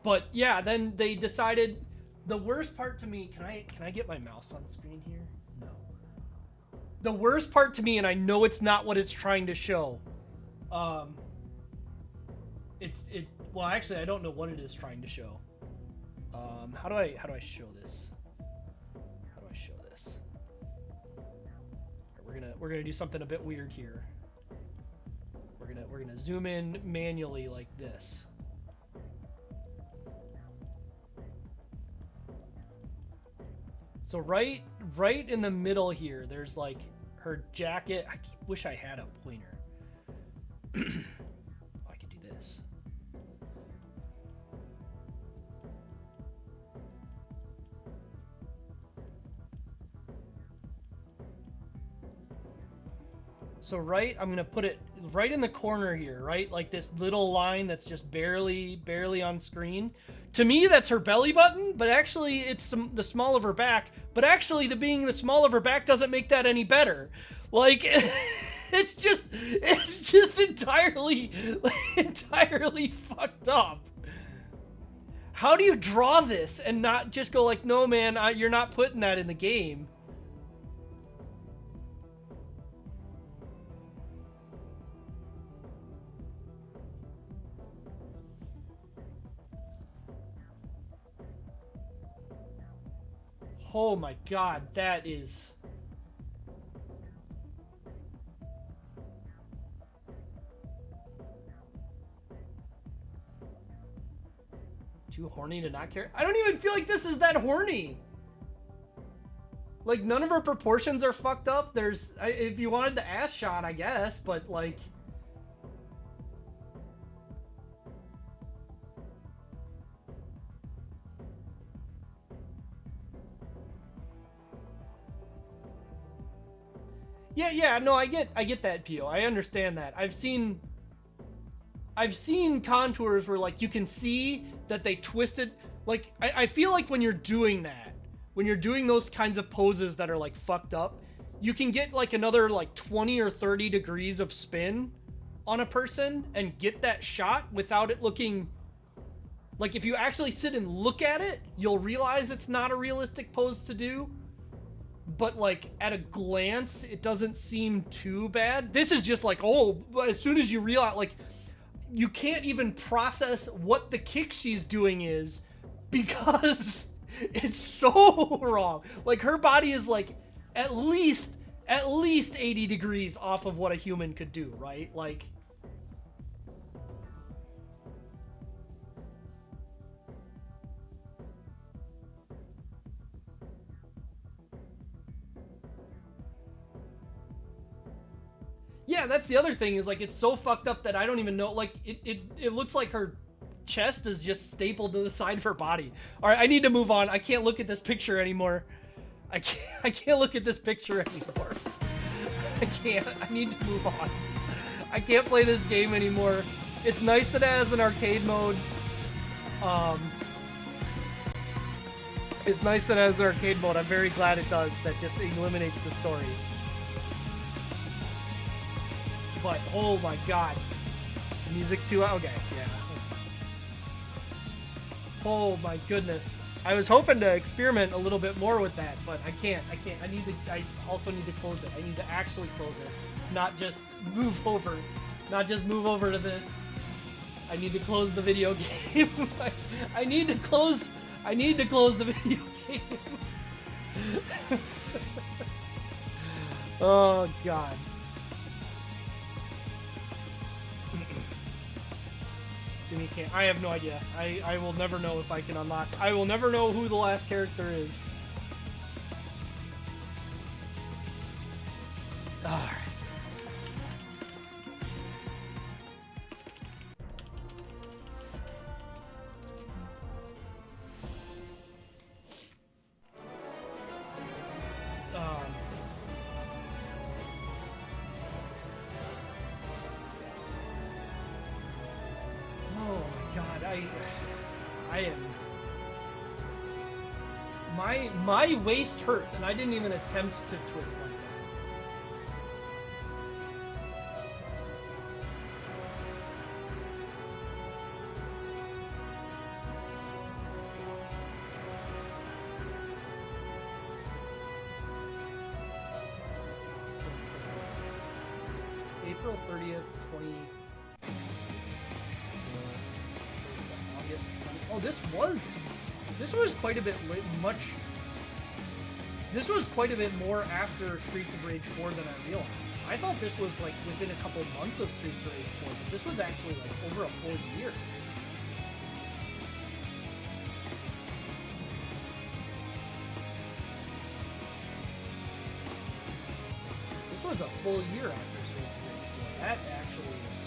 But yeah, then they decided the worst part to me, can I get my mouse on screen here? No. The worst part to me, and I know it's not what it's trying to show. Well, actually, I don't know what it is trying to show. How do I show this? How do I show this? Right, we're gonna do something a bit weird here. We're gonna zoom in manually like this. So right in the middle here, there's like her jacket. I wish I had a pointer. Oh, I could do this. So I'm gonna put it right in the corner here, right? Like this little line that's just barely on screen. To me, that's her belly button, but actually it's the small of her back. But actually, being the small of her back doesn't make that any better. Like... it's just entirely fucked up. How do you draw this and not just go like, no man, you're not putting that in the game? Oh my god, that is... Too horny to not care? I don't even feel like this is that horny. Like, none of her proportions are fucked up. There's... if you wanted the ass shot, I guess, but like... Yeah, no, I get that, Pio. I understand that. I've seen contours where, like, you can see that they twisted. Like, I feel like when you're doing that, when you're doing those kinds of poses that are, like, fucked up, you can get, like, another, like, 20 or 30 degrees of spin on a person and get that shot without it looking... Like, if you actually sit and look at it, you'll realize it's not a realistic pose to do. But, like, at a glance, it doesn't seem too bad. This is just like, oh, as soon as you realize, like, you can't even process what the kick she's doing is because it's so wrong. Like, her body is, like, at least 80 degrees off of what a human could do, right? Like... Yeah, that's the other thing, is like, it's so fucked up that I don't even know, like, it looks like her chest is just stapled to the side of her body. All right, I need to move on. I can't look at this picture anymore. I can't look at this picture anymore. I can't. I need to move on. I can't play this game anymore. It's nice that it has an arcade mode. It's nice that it has an arcade mode. I'm very glad it does. That just eliminates the story. But, oh my god. The music's too loud. Okay, yeah. Oh my goodness. I was hoping to experiment a little bit more with that, but I can't. I also need to close it. I need to actually close it. Not just move over. Not just move over to this. I need to close the video game. I need to close the video game. Oh god. Jimmy can't. I have no idea. I will never know if I can unlock. I will never know who the last character is. Alright. My waist hurts, and I didn't even attempt to twist like that. April 30th, 20... August 20... Oh, this was quite a bit This was quite a bit more after Streets of Rage 4 than I realized. I thought this was like within a couple months of Streets of Rage 4, but this was actually like over a full year. This was a full year after Streets of Rage 4. That actually is...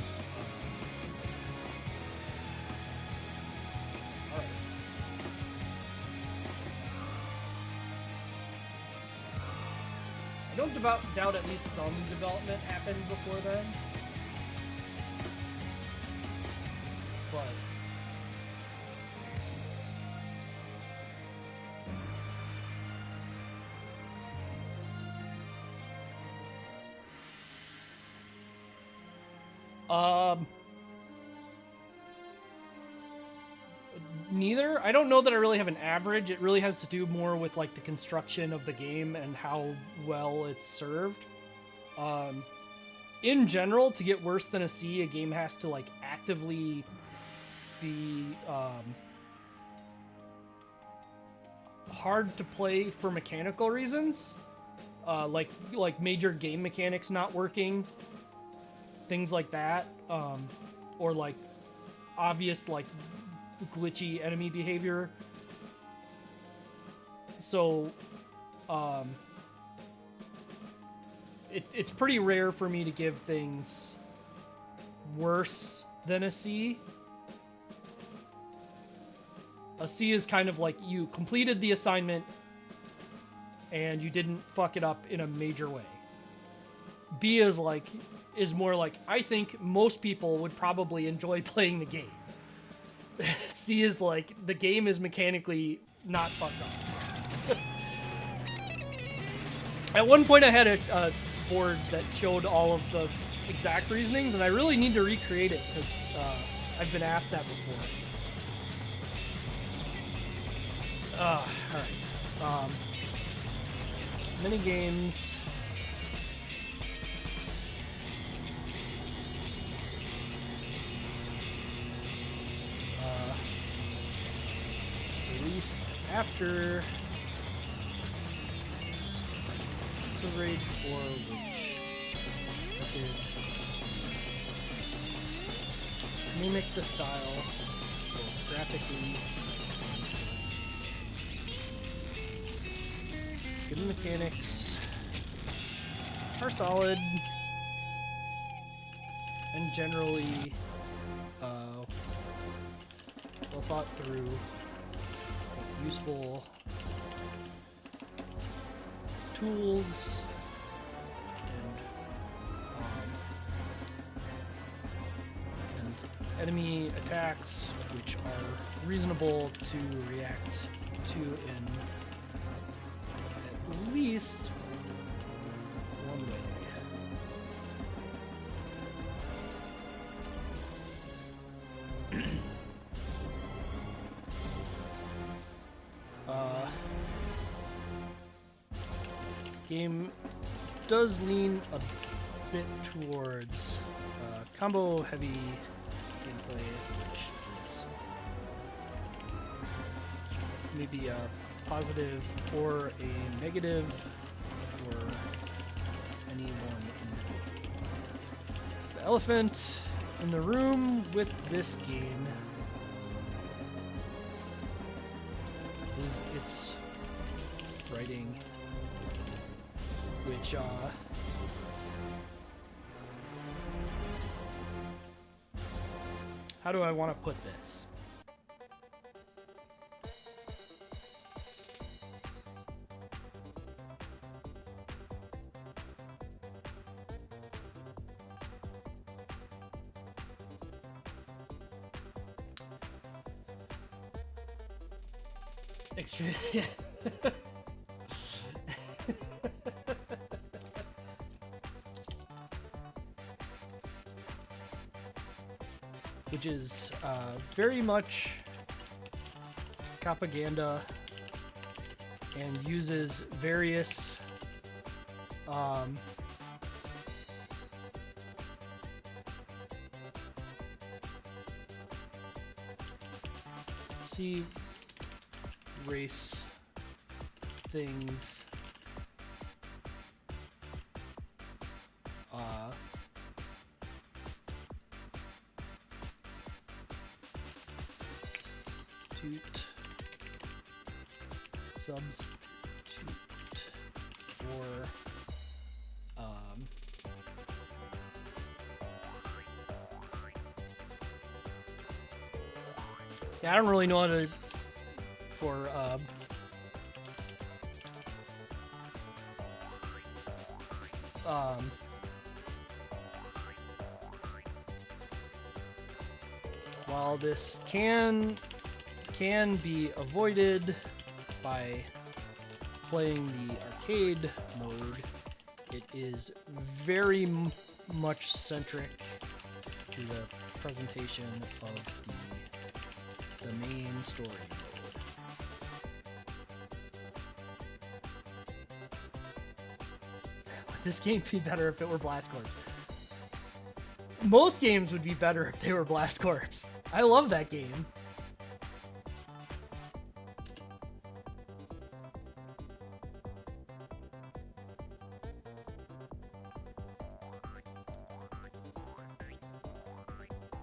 Alright. I don't doubt at least some development happened before then. But... Neither. I don't know that I really have an average. It really has to do more with like the construction of the game and how well it's served. In general, to get worse than a C, a game has to like actively be hard to play for mechanical reasons, like major game mechanics not working, things like that, or like obvious like glitchy enemy behavior. So it's pretty rare for me to give things worse than a C. A C is kind of like you completed the assignment and you didn't fuck it up in a major way. B is more like, I think most people would probably enjoy playing the game. C is like, the game is mechanically not fucked up. At one point I had a board that showed all of the exact reasonings, and I really need to recreate it because I've been asked that before. Alright. Mini games. Released after the Raid 4, which did mimic the style both graphically. Good mechanics are solid and generally well thought through, useful tools and enemy attacks which are reasonable to react to in at least one way. Game does lean a bit towards combo heavy gameplay, which is maybe a positive or a negative for anyone in the elephant in the room with this game is its writing, which how do I want to put this? Which is very much propaganda and uses various race things substitute for yeah, I don't really know how to for while this can be avoided by playing the arcade mode, it is very much centric through the presentation of the main story mode. Would this game be better if it were Blast Corps? Most games would be better if they were Blast Corps. I love that game.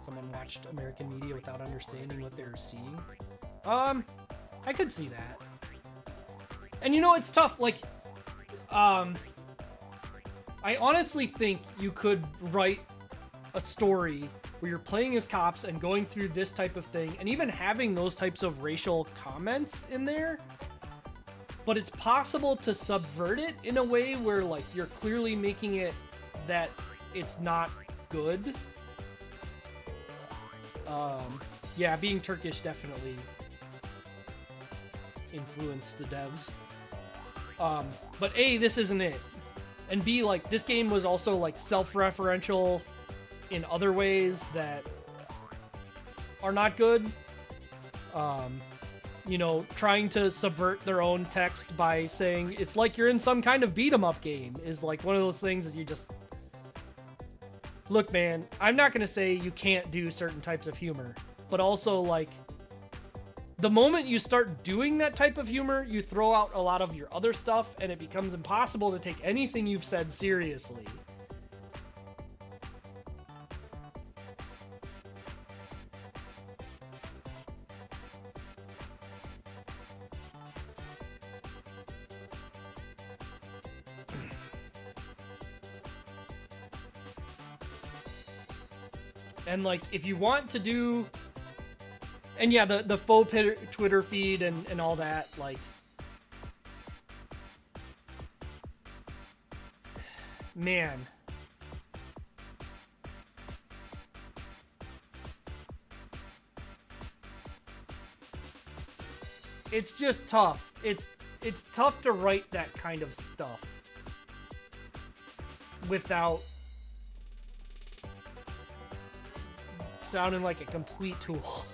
Someone watched American media without understanding what they were seeing. I could see that. And you know, it's tough. Like, I honestly think you could write a story where you're playing as cops and going through this type of thing, and even having those types of racial comments in there. But it's possible to subvert it in a way where, like, you're clearly making it that it's not good. Yeah, being Turkish definitely influenced the devs. But A, this isn't it. And B, like, this game was also, like, self-referential in other ways that are not good. You know, trying to subvert their own text by saying it's like you're in some kind of beat-em-up game is, like, one of those things that you just... Look, man, I'm not going to say you can't do certain types of humor, but also, like, the moment you start doing that type of humor, you throw out a lot of your other stuff, and it becomes impossible to take anything you've said seriously. And, like, if you want to do... And, yeah, the faux Twitter feed and all that, like... Man. It's just tough. It's tough to write that kind of stuff without sounding like a complete tool.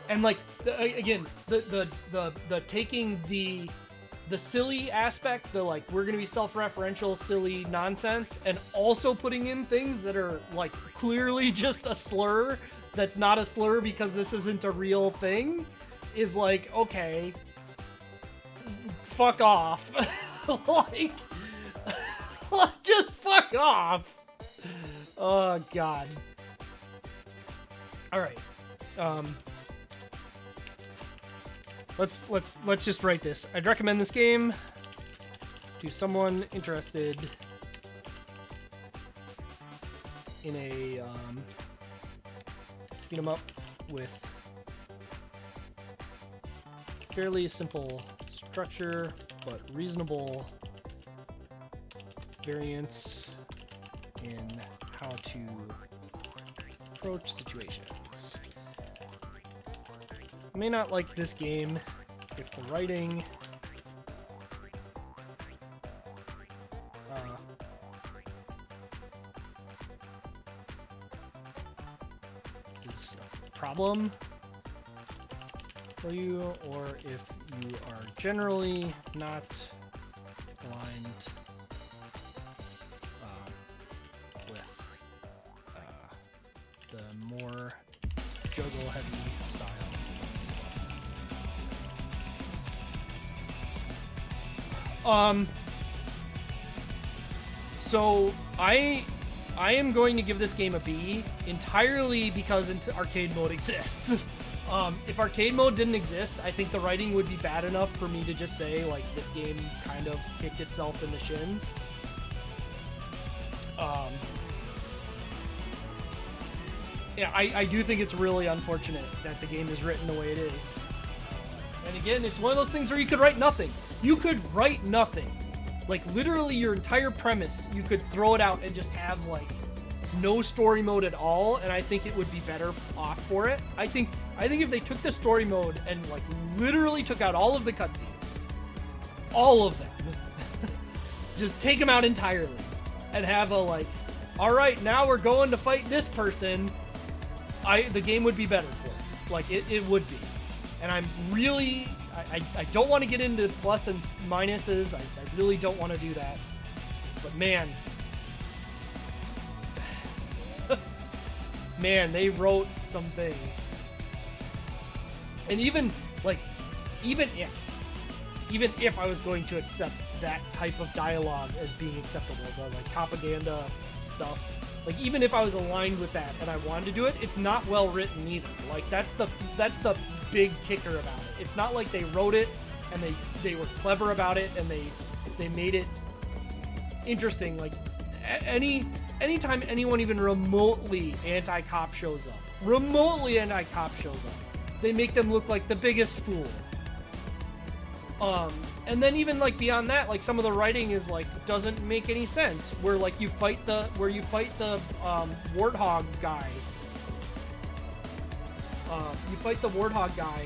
And, like, again, the taking the silly aspect, the, like, we're gonna be self-referential silly nonsense, and also putting in things that are, like, clearly just a slur that's not a slur because this isn't a real thing, is like, okay, fuck off. Like, just fuck off. Oh god. All right. Let's just write this. I'd recommend this game to someone interested in a beat 'em up with fairly simple structure but reasonable variance in how to approach situations. I may not like this game if the writing is a problem for you, or if you are generally not aligned with the more juggle heavy style. So I am going to give this game a B entirely because arcade mode exists. If arcade mode didn't exist, I think the writing would be bad enough for me to just say, like, this game kind of kicked itself in the shins. Yeah, I do think it's really unfortunate that the game is written the way it is. And again, it's one of those things where you could write nothing. You could write nothing. Like, literally your entire premise, you could throw it out and just have, like, no story mode at all, and I think it would be better off for it. I think if they took the story mode and, like, literally took out all of the cutscenes, all of them, just take them out entirely, and have a, like, all right, now we're going to fight this person, the game would be better for it. Like, it would be. And I'm really, I don't want to get into plus and minuses. I really don't want to do that. But man, man, they wrote some things. And even if I was going to accept that type of dialogue as being acceptable, the like propaganda stuff, like even if I was aligned with that and I wanted to do it, it's not well written either. Like that's the big kicker about it. It's not like they wrote it and they were clever about it and they made it interesting. Like anytime anyone even remotely anti-cop shows up, they make them look like the biggest fool. And then even like beyond that, like some of the writing is like doesn't make any sense. Where like you fight the warthog guy. You fight the warthog guy,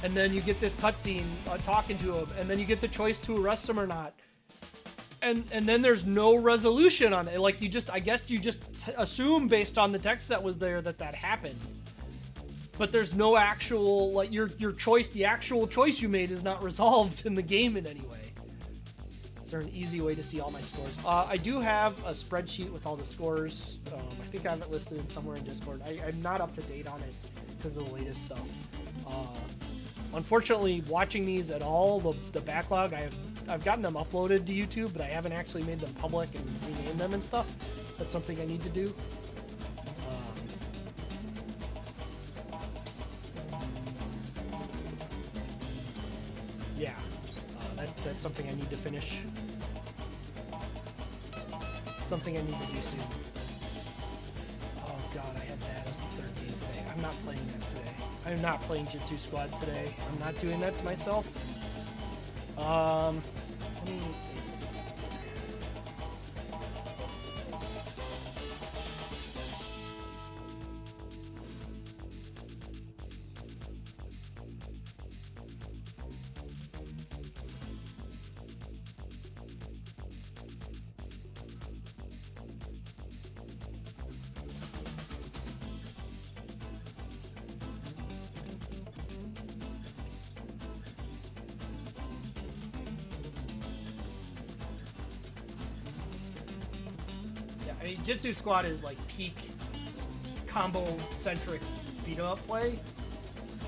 and then you get this cutscene talking to him, and then you get the choice to arrest him or not. And then there's no resolution on it. Like I guess you just assume based on the text that was there that happened. But there's no actual, like, your choice, the actual choice you made is not resolved in the game in any way. Is there an easy way to see all my scores? I do have a spreadsheet with all the scores. I think I have it listed somewhere in Discord. I'm not up to date on it because of the latest stuff. Unfortunately, watching these at all, the backlog, I've gotten them uploaded to YouTube, but I haven't actually made them public and renamed them and stuff. That's something I need to do. Yeah, that's something I need to finish. Something I need to do soon. Oh god, I had that as the third game today. I'm not playing that today. I'm not playing Jitsu Squad today. I'm not doing that to myself. Let me... I mean, Jitsu Squad is like peak combo-centric beat-em-up play,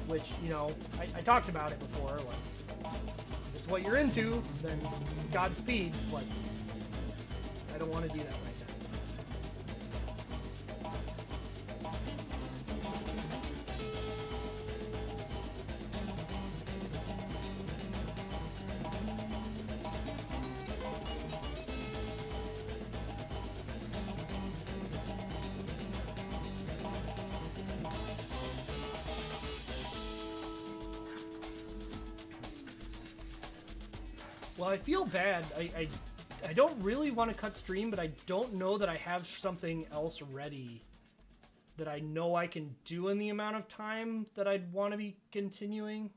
which, you know, I talked about it before. Like, if it's what you're into, then Godspeed. Like, I don't want to do that right now. Well, I feel bad. I don't really want to cut stream, but I don't know that I have something else ready that I know I can do in the amount of time that I'd want to be continuing.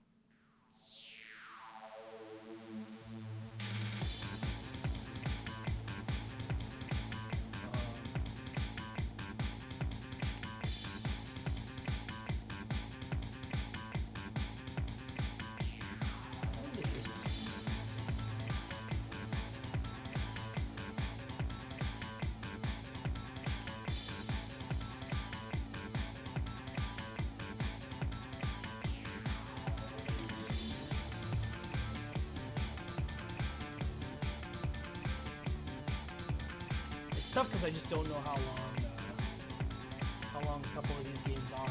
It's tough because I just don't know how long a couple of these games are.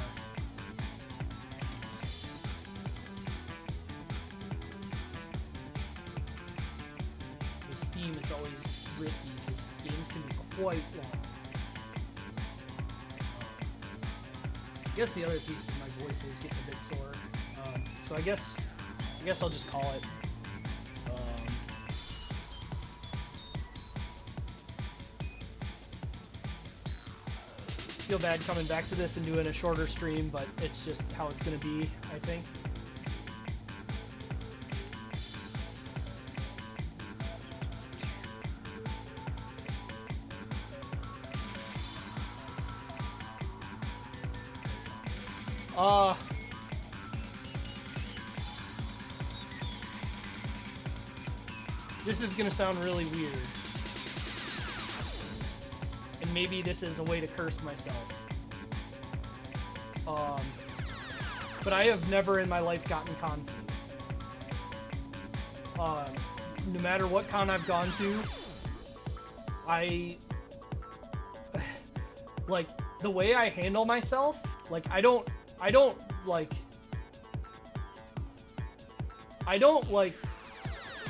With Steam, it's always risky because games can be quite long. I guess the other piece is my voice is getting a bit sore, so I guess I'll just call it. Feel bad coming back to this and doing a shorter stream, but it's just how it's going to be, I think. This is gonna sound really weird. And maybe this is a way to curse myself. But I have never in my life gotten con food. No matter what con I've gone to, like, the way I handle myself, like, I don't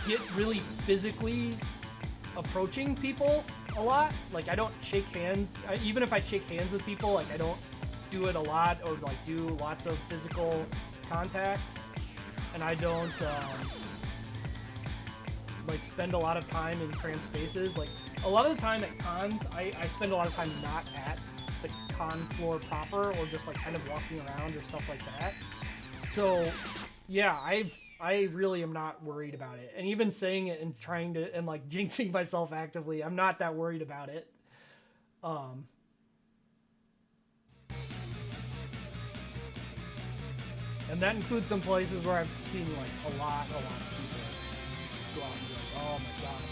get really physically approaching people a lot. Like, I don't shake hands. Even if I shake hands with people, like, I don't do it a lot or, like, do lots of physical contact. And I don't, like, spend a lot of time in cramped spaces. Like, a lot of the time at cons, I spend a lot of time not at the con floor proper, or just, like, kind of walking around or stuff like that. So, yeah, I really am not worried about it. And even saying it and trying to, and, like, jinxing myself actively, I'm not that worried about it. And that includes some places where I've seen, like, a lot of people go out and be like, oh my god.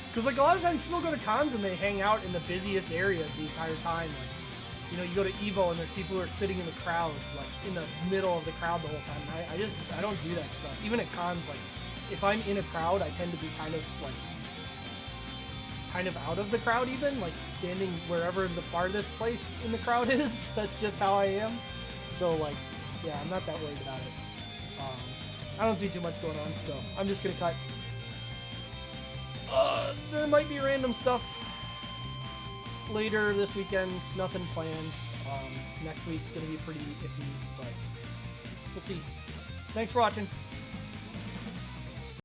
Because, like, a lot of times people go to cons and they hang out in the busiest areas the entire time. Like, you know, you go to EVO and there's people who are sitting in the crowd, like, in the middle of the crowd the whole time. I don't do that stuff. Even at cons, like, if I'm in a crowd, I tend to be kind of out of the crowd even, like, standing wherever the farthest place in the crowd is. That's just how I am. So, like, yeah, I'm not that worried about it. I don't see too much going on, so I'm just gonna cut. There might be random stuff later this weekend. Nothing planned. Next week's gonna be pretty iffy, but we'll see. Thanks for watching.